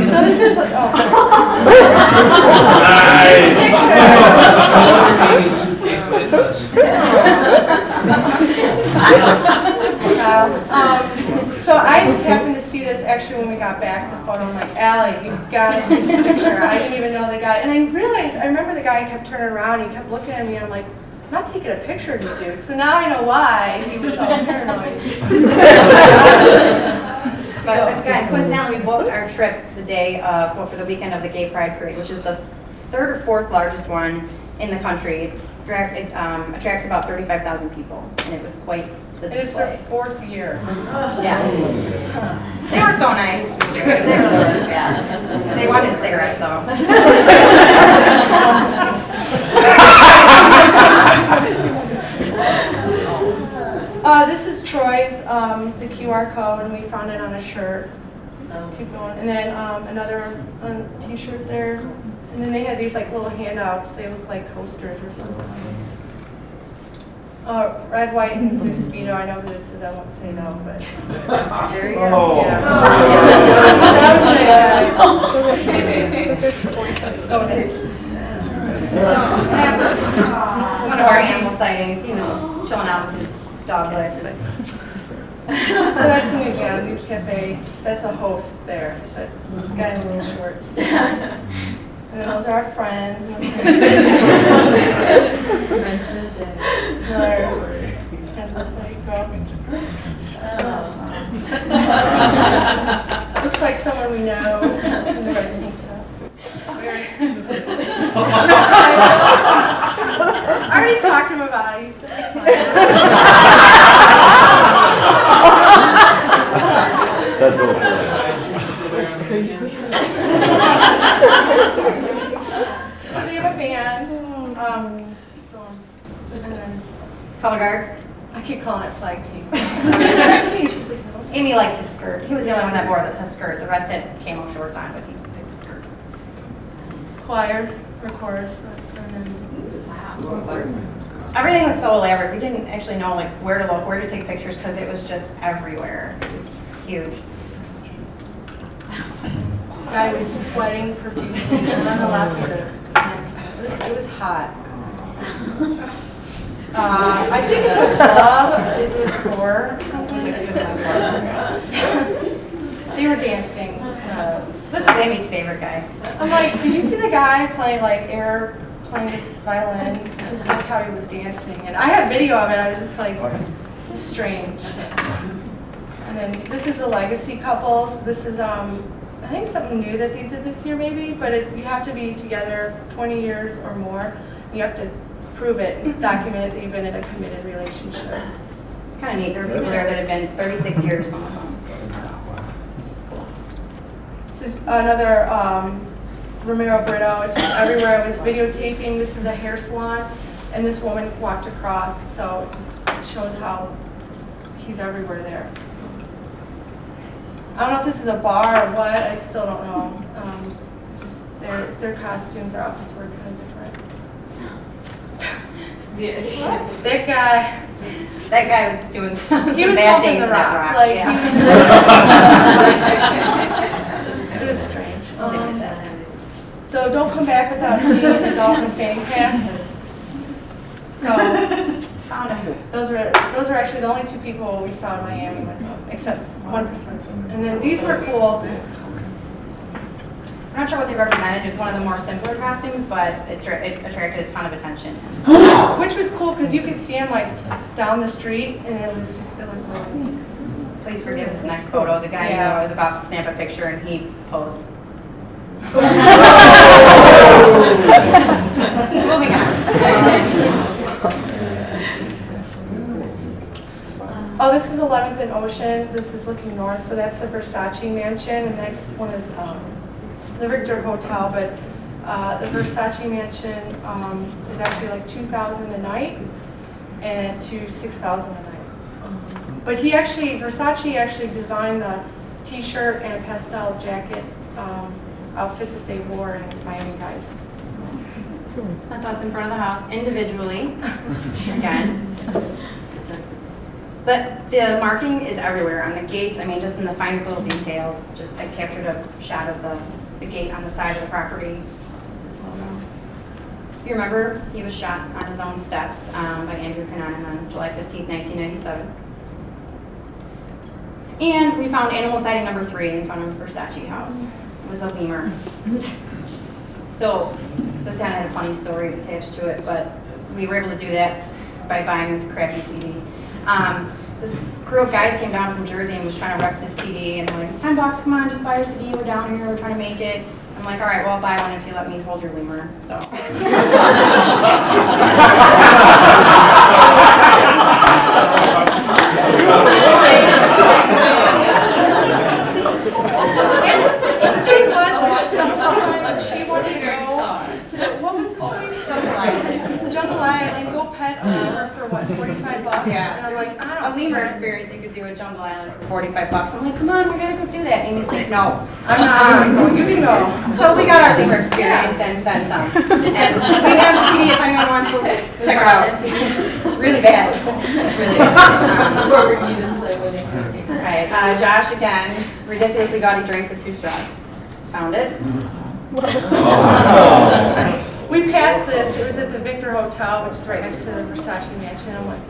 So this is like, so I just happened to see this actually when we got back the photo. I'm like, Allie, you gotta see this picture. I didn't even know the guy, and I realized I remember the guy kept turning around. He kept looking at me, and I'm like, I'm not taking a picture of you, dude. So now I know why he was all paranoid. But again, coincidentally, we booked our trip the day for the weekend of the Gay Pride Parade, which is the 3rd or 4th largest one in the country. It attracts about 35,000 people, and it was quite the And it's their display. 4th year. Yeah. They were so nice. They were the best. They wanted cigarettes, though. This is Troy's, the QR code, and we found it on a shirt. Keep going. And then another t-shirt there. And then they had these like little handouts. They look like coasters or something. Red, white, and blue Speedo. I know who this is. I won't say no, but there you go. Yeah. That was One of our animal sightings, he was chilling out with his dog legs. So that's a new News Cafe. That's a host there. That guy in little shorts. And then those are our friends. Looks like someone we know. I already talked to him about it. He said, That's okay. so they have a band. And then Color guard. I keep calling it flag team. She's like, no. Amy liked his skirt. He was the only one that wore the skirt. The rest had camo shorts on, but he picked the skirt. choir records. And then, Everything was so elaborate. We didn't actually know like where to look, where to take pictures, because it was just everywhere. It was huge. the guy was sweating profusely, and on the left it was hot. I think it's a club, it's a store or something. They were dancing. This was Amy's favorite guy. I'm like, did you see the guy playing playing the violin? That's how he was dancing. And I have video of it. I was just like, strange. And then this is the legacy couples. This is, I think something new that they did this year maybe, but you have to be together 20 years or more. You have to prove it and document it that you've been in a committed relationship. It's kind of neat. There were people there that have been 36 years, some of them. So, it's cool. This is another Romero Brito. It's just everywhere. I was videotaping. This is a hair salon, and this woman walked across. So it just shows how he's everywhere there. I don't know if this is a bar or what. I still don't know. Just their costumes, their outfits were kind of different. That guy was doing some He was bad bumping things the in that rock. rock. Like, Yeah. It was strange. So don't come back without seeing the dolphin fanny pack. So Found him. those are actually the only two people we saw in Miami with them, except one person. And then these were cool. I'm not sure what they represented. It was one of the more simpler costumes, but it attracted a ton of attention. Which was cool because you could see him like down the street, and it was just really cool. Please forgive this next photo. The guy Yeah. who I was about to snap a picture and he posed. Moving on. Oh, this is 11th and Ocean. This is looking north, so that's the Versace mansion, and next one is the Victor Hotel. But the Versace mansion is actually like $2,000 a night, and to $6,000 a night. But Versace actually designed the T-shirt and a pastel jacket outfit that they wore in Miami Vice. That's us in front of the house, individually, again. The marking is everywhere on the gates. I mean, just in the finest little details. Just I captured a shot of the gate on the side of the property. This logo. If you remember, he was shot on his own steps by Andrew Cunanan on July 15th, 1997. And we found animal sighting number 3 in front of Versace house. It was a lemur. So this kind of had a funny story attached to it, but we were able to do that by buying this crappy CD. This crew of guys came down from Jersey and was trying to wreck this CD, and they're like, it's $10, come on, just buy your CD, we're down here, we're trying to make it. I'm like, all right, well, I'll buy one if you let me hold your lemur, so. She wanted to go to the, what was the place? Jungle Island and go pet lemur for what, $45? Yeah. And I'm like, I A don't lemur care. experience, you could do at Jungle Island for $45. I'm like, come on, we gotta go do that. Amy's like, no. I'm not going to go. You can go. So we got our lemur experience and then some. And we have the CD if anyone wants to check it out. It's really bad. It's really bad. Okay, Josh again, ridiculously gaudy drink with 2 straws. Found it. We passed this. It was at the Victor Hotel, which is right next to the Versace mansion. I'm like,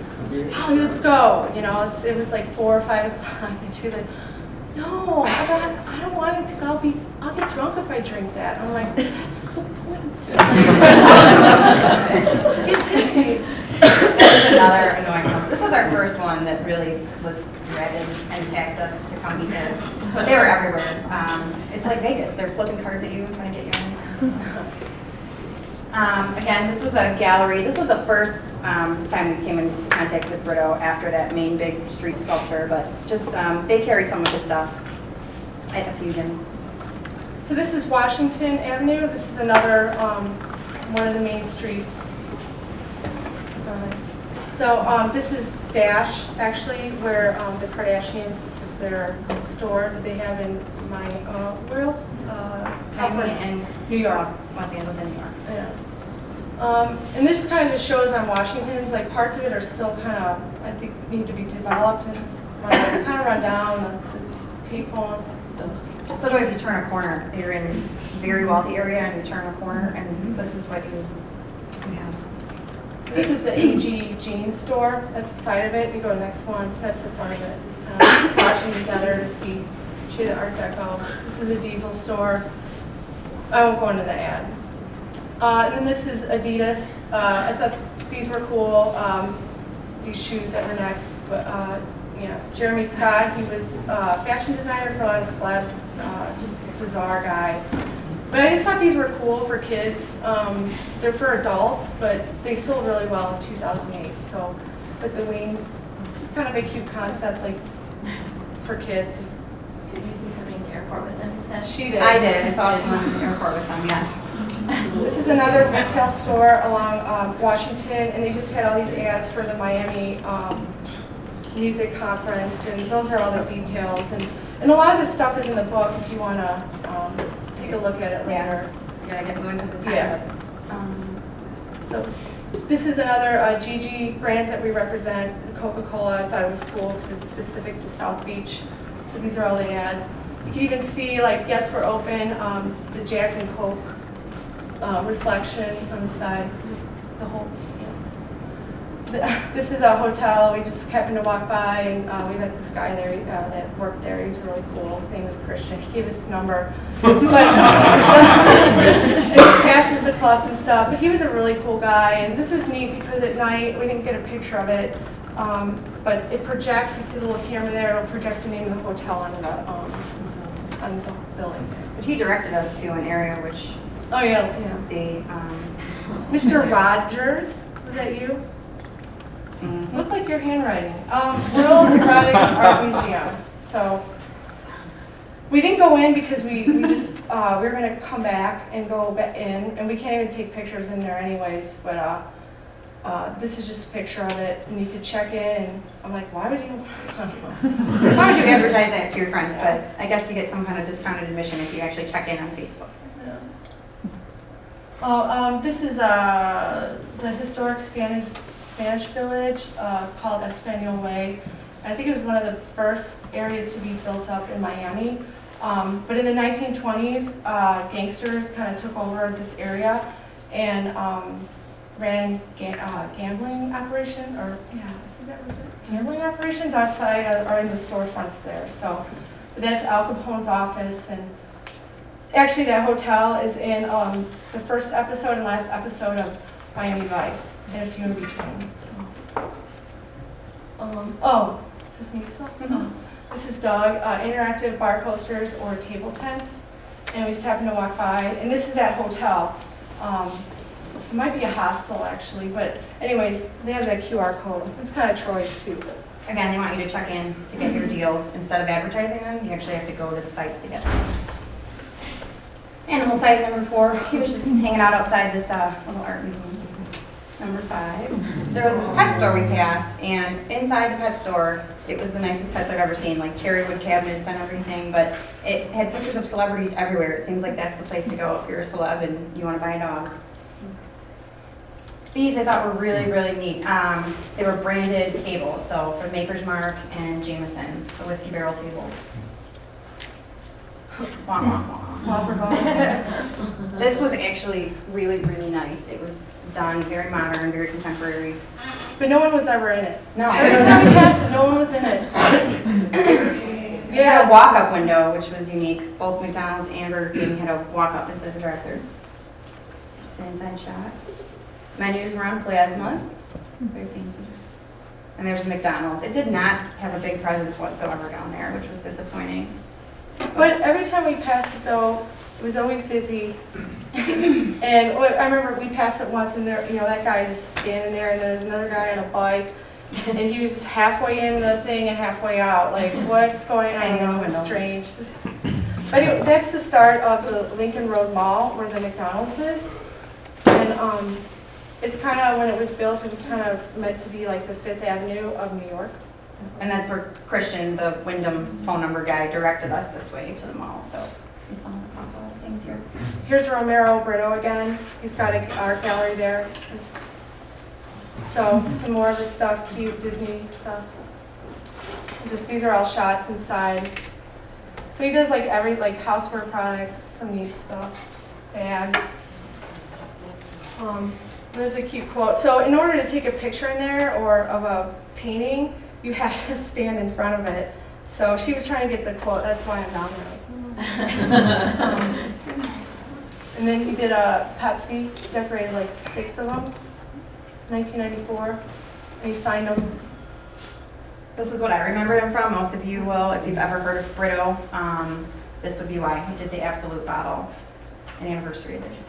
Holly, let's go. You know, it was like 4 or 5 o'clock, and she's like, no, I don't want it because I'll get drunk if I drink that. I'm like, that's the point. Let's get tipsy. This is another annoying house. This was our first one that really was rabid and attacked us to come eat it. But they were everywhere. It's like Vegas. They're flipping cards at you and trying to get you in. Again, this was a gallery. This was the first time we came into contact with Brito after that main big street sculpture. But just they carried some of his stuff at a fusion. So this is Washington Avenue. This is another one of the main streets. So this is Dash, actually, where the Kardashians, this is their store that they have in where else? California and New York. Los Angeles and New York. Yeah. And this kind of just shows on Washington, like parts of it are still kind of, I think, need to be developed. It's just kind of run down, the payphones. It's literally if you turn a corner, you're in a very wealthy area and you turn a corner and this is what you have. This is the AG jeans store. That's the side of it. You go to the next one. That's the front of it. Just kind of watching together to see, show you the Art Deco. This is a Diesel store. I won't go into the ad. And then this is Adidas. I thought these were cool. These shoes that were next. But yeah, Jeremy Scott. He was fashion designer for a lot of celebs. Just a bizarre guy. But I just thought these were cool for kids. They're for adults, but they sold really well in 2008. So, with the wings, just kind of a cute concept, like for kids. Did you see somebody in the airport with them? Is that- She did. I did. I saw someone in the airport with them, yes. This is another retail store along Washington, and they just had all these ads for the Miami music conference, and those are all the details. And a lot of this stuff is in the book if you want to take a look at it later. You gotta get moving because the time. Yeah. So this is another GG brands that we represent. Coca-Cola, I thought it was cool because it's specific to South Beach. So these are all the ads. You can even see, like, yes, we're open, the Jack and Coke reflection on the side. Just the whole, this is a hotel. We just happened to walk by, and we met this guy there that worked there. He's really cool. His name was Christian. He gave us his number. But it passes the clubs and stuff. But he was a really cool guy, and this was neat because at night we didn't get a picture of it, but it projects. You see the little camera there. It'll project the name of the hotel on the building. But he directed us to an area which Oh yeah, you'll see. Mr. Rogers, was that you? Mhm. Looks like your handwriting. World Erotic Art Museum. So we didn't go in because we just we were going to come back and go back in, and we can't even take pictures in there anyways. But this is just a picture of it, and you could check in. And I'm like, why would you? Why would you advertise that to your friends? But I guess you get some kind of discounted admission if you actually check in on Facebook. Oh, this is the historic Spanish village called Espanol Way. I think it was one of the first areas to be built up in Miami. But in the 1920s, gangsters kind of took over this area and ran gambling operation, or yeah, I think that was it. Gambling operations outside or in the storefronts there. So that's Al Capone's office, and actually that hotel is in the first episode and last episode of Miami Vice, and a few in between. Oh, is this me still? This is Doug, interactive bar coasters or table tents, and we just happened to walk by, and this is that hotel. It might be a hostel actually, but anyways, they have that QR code. It's kind of Troy's too. Again, they want you to check in to get your deals. Instead of advertising them, you actually have to go to the sites to get them. Animal sighting number 4, he was just hanging out outside this little art museum. Number 5, there was this pet store we passed, and inside the pet store, it was the nicest pet store I've ever seen, like cherry wood cabinets and everything, but it had pictures of celebrities everywhere. It seems like that's the place to go if you're a celeb and you want to buy a dog. These I thought were really, really neat. They were branded tables, so for Maker's Mark and Jameson, the whiskey barrel tables. Wah, wah, wah. This was actually really, really nice. It was done very modern, very contemporary. But no one was ever in it. No, Every time we passed, no one was in it. It had a walk-up window, which was unique. Both McDonald's and Burger King had a walk-up instead of a drive-thru. Just an inside shot. Menus were on plasmas. Very fancy. And there's McDonald's. It did not have a big presence whatsoever down there, which was disappointing. But every time we passed it though, it was always busy. And I remember we passed it once and there, you know, that guy just standing there, and there's another guy on a bike, and he was halfway in the thing and halfway out. Like, what's going on? Hanging out the window. Strange. But anyway, that's the start of the Lincoln Road Mall where the McDonald's is. And it's kind of, when it was built, it was kind of meant to be like the Fifth Avenue of New York. And that's where Christian, the Wyndham phone number guy, directed us this way to the mall. So There's some also things here. Here's Romero Brito again. He's got an art gallery there. So some more of his stuff, cute Disney stuff. Just these are all shots inside. So he does like housework products, some neat stuff, bags. There's a cute quote. So in order to take a picture in there or of a painting, you have to stand in front of it. So she was trying to get the quote. That's why I'm down there. And then he did a Pepsi, decorated like 6 of them, 1994, and he signed them. This is what I remember him from. Most of you will, if you've ever heard of Brito. This would be why. He did the Absolute bottle, an anniversary edition.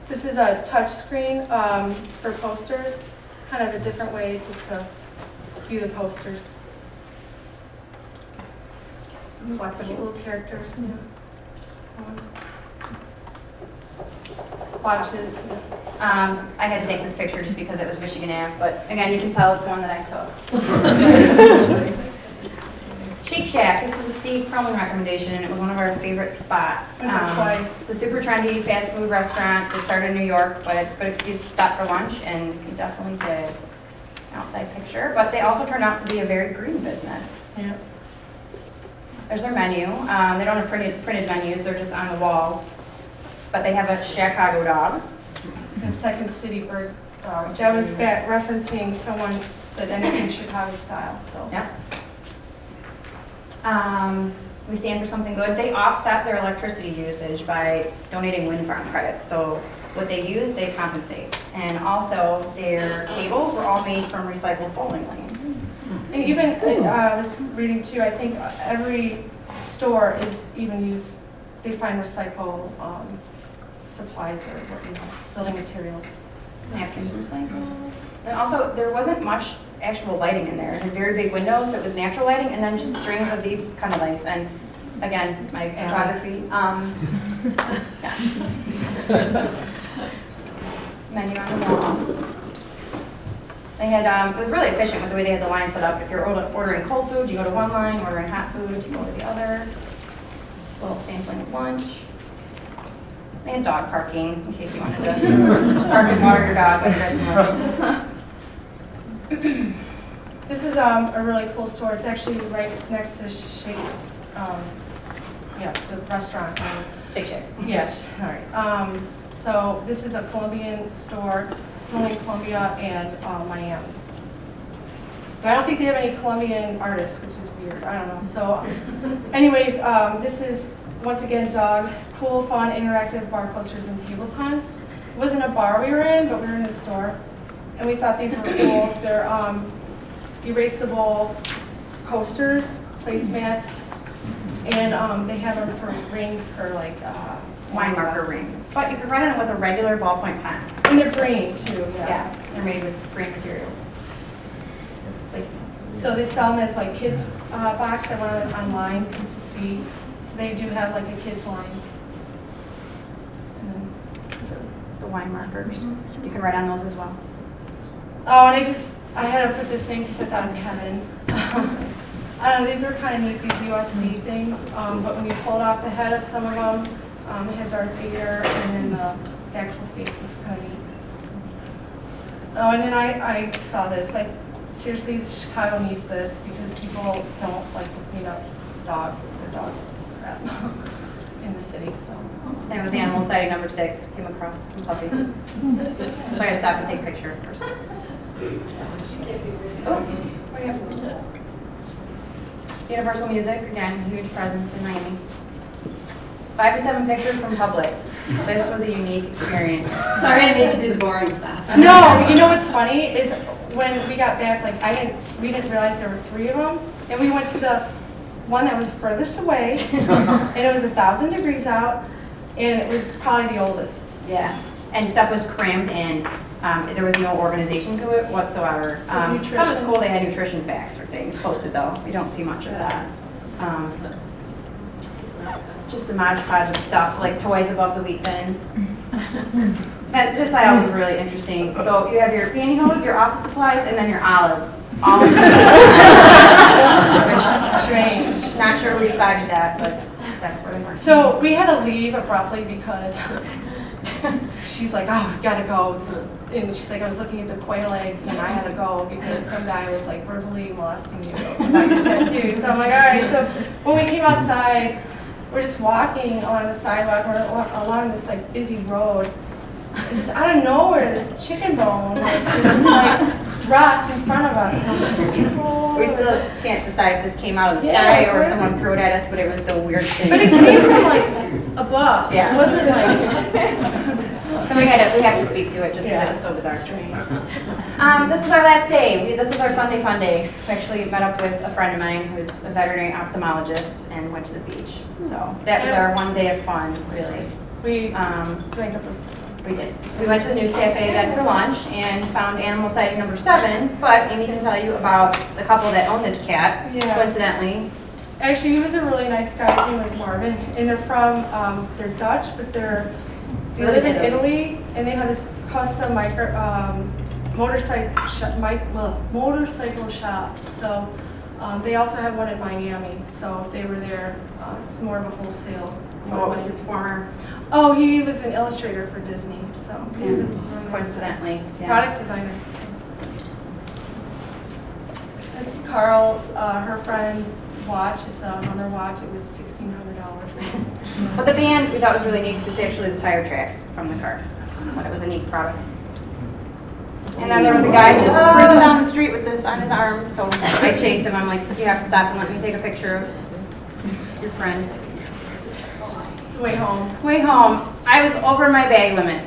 This is a touch screen for posters. It's kind of a different way just to view the posters. Little characters. Yeah. Watches. Yeah. I had to take this picture just because it was Michigan Ave, but again, you can tell it's one that I took. Shake Shack, this was a Steve Perlman recommendation, and it was one of our favorite spots. Been there twice. It's a super trendy fast food restaurant. It started in New York, but it's a good excuse to stop for lunch, and you definitely did. Outside picture, but they also turned out to be a very green business. Yeah. There's their menu. They don't have printed menus, they're just on the walls. But they have a Chicago dog. The Second City Bird dog. That was referencing someone said anything Chicago style. So. Yep. We stand for something good. They offset their electricity usage by donating wind farm credits. So what they use, they compensate. And also their tables were all made from recycled bowling lanes. And even, I was reading too, I think every store is even used, they find recycled supplies or building materials. Napkins recycled. And also, there wasn't much actual lighting in there. It had very big windows, so it was natural lighting, and then just strings of these kind of lights. And again, my photography. Yeah. Menu on the wall. They had, it was really efficient with the way they had the line set up. If you're ordering cold food, you go to one line, ordering hot food, you go to the other. Just a little sampling of lunch. They had dog parking, in case you wanted to park and water your dog. This is a really cool store. It's actually right next to Shake, the restaurant. Shake Shack. Yes, all right. So this is a Colombian store. It's only in Colombia and Miami. But I don't think they have any Colombian artists, which is weird. I don't know. So anyways, this is, once again, dog. Cool, fun, interactive bar posters and table tents. It wasn't a bar we were in, but we were in a store. And we thought these were cool. They're erasable posters, placemats, and they have them for rings for like Wine marker rings. But you can write on it with a regular ballpoint pen. And they're green too, Yeah, they're made with green materials. Placement. So they sell them as like kids box. I went online just to see. So they do have like a kids line. And then, The wine markers. You can write on those as well. oh, and I had to put this in because I thought of Kevin. I don't know, these were kind of neat, these USB things. But when you pulled off the head of some of them, it had Darth Vader, and then the actual face was kind of neat. Oh, and then I saw this. Seriously, Chicago needs this because people don't like to clean up their dogs crap in the city. So That was animal sighting number 6. Came across some puppies. So I gotta stop and take a picture first. Oh, what do you have? Universal Music, again, huge presence in Miami. 5 to 7 pictures from Publix. This was a unique experience. Sorry I made you do the boring stuff. no, you know what's funny is when we got back, like we didn't realize there were 3 of them, and we went to the one that was furthest away, and it was 1,000 degrees out, and it was probably the oldest. Yeah, and stuff was crammed in. There was no organization to it whatsoever. So That was nutrition. cool. They had nutrition facts for things posted though. We don't see much of that. Just a Mod Podge of stuff, like toys above the wheat thins. And this aisle was really interesting. So you have your pantyhose, your office supplies, and then your olives. All in the same. Strange. Not sure who decided that, but that's where they were. So we had to leave abruptly because she's like, oh, we gotta go. And she's like, I was looking at the quail eggs and I had to go because some guy was like verbally molesting you about your tattoo. So I'm like, all right. So when we came outside, we're just walking along the sidewalk, we're along this like busy road. And just out of nowhere, this chicken bone just dropped in front of us. And I'm like, oh. We still can't decide if this came out of the Yeah, sky or of someone course. threw it at us, but it was the weirdest thing. But it came from like above. Yeah. It wasn't like. So we have to speak to it just because it was so bizarre. This was our last day. This was our Sunday fun day. We actually met up with a friend of mine who's a veterinary ophthalmologist and went to the beach. So that was our one day of fun, really. We drank up this. We did. We went to the news cafe then for lunch and found animal sighting number 7, but Amy can tell you about the couple that own this cat, Yeah. coincidentally. Actually, he was a really nice guy. His name was Marvin, and they're from they're Dutch, but they Really live in good. Italy, and they have this custom motorcycle shop. So they also have one in Miami. So if they were there, it's more of a wholesale. What was his former, Oh, he was an illustrator for Disney. So he's a really nice guy. coincidentally? Yeah. Product designer. It's Carl's, her friend's watch. It's a Hummer watch. It was $1,600. But the band we thought was really neat because it's actually the tire tracks from the car. But it was a neat product. And then there was a guy just cruising down the street with this on his arms, so I chased him. I'm like, you have to stop and let me take a picture of your friend. It's way home. Way home, I was over my bag limit,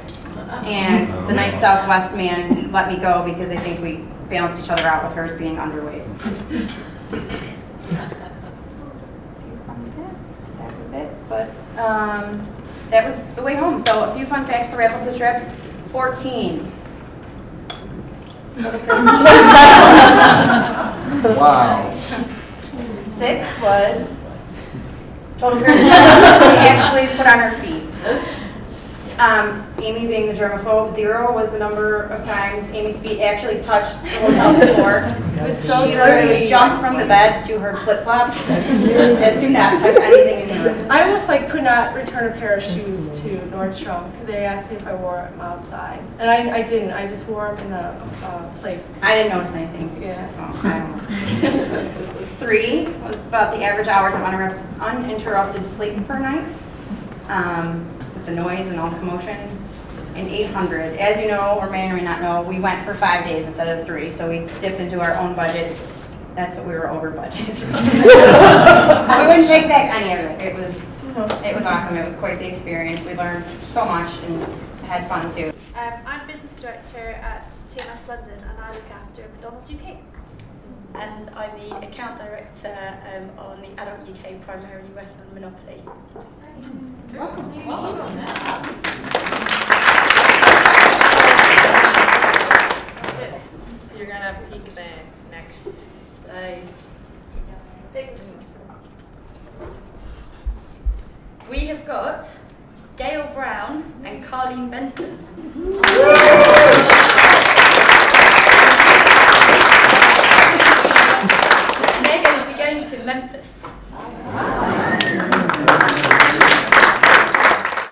and the nice Southwest man let me go because I think we balanced each other out with hers being underweight. That was it, but that was the way home. So a few fun facts to wrap up the trip. 14. Wow. 6 was total currency we actually put on her feet. Amy being the germaphobe, 0 was the number of times Amy's feet actually touched the hotel floor. It was so She literally dirty. jumped from the bed to her flip-flops as to not touch anything in the room. I almost like could not return a pair of shoes to Nordstrom because they asked me if I wore them outside, and I didn't. I just wore them in the place. I didn't notice anything. Yeah. Oh, I don't know. 3 was about the average hours of uninterrupted sleep per night, with the noise and all the commotion. And 800. As you know, or may or may not know, we went for 5 days instead of 3, so we dipped into our own budget. That's what we were over budget. But we wouldn't take back any of it. It was awesome. It was quite the experience. We learned so much and had fun too. I'm business director at TMS London and I look after McDonald's UK. And I'm the account director on the Adult UK, primarily working on Monopoly. So you're gonna pick the next slide. We have got Gail Brown and Carleen Benson.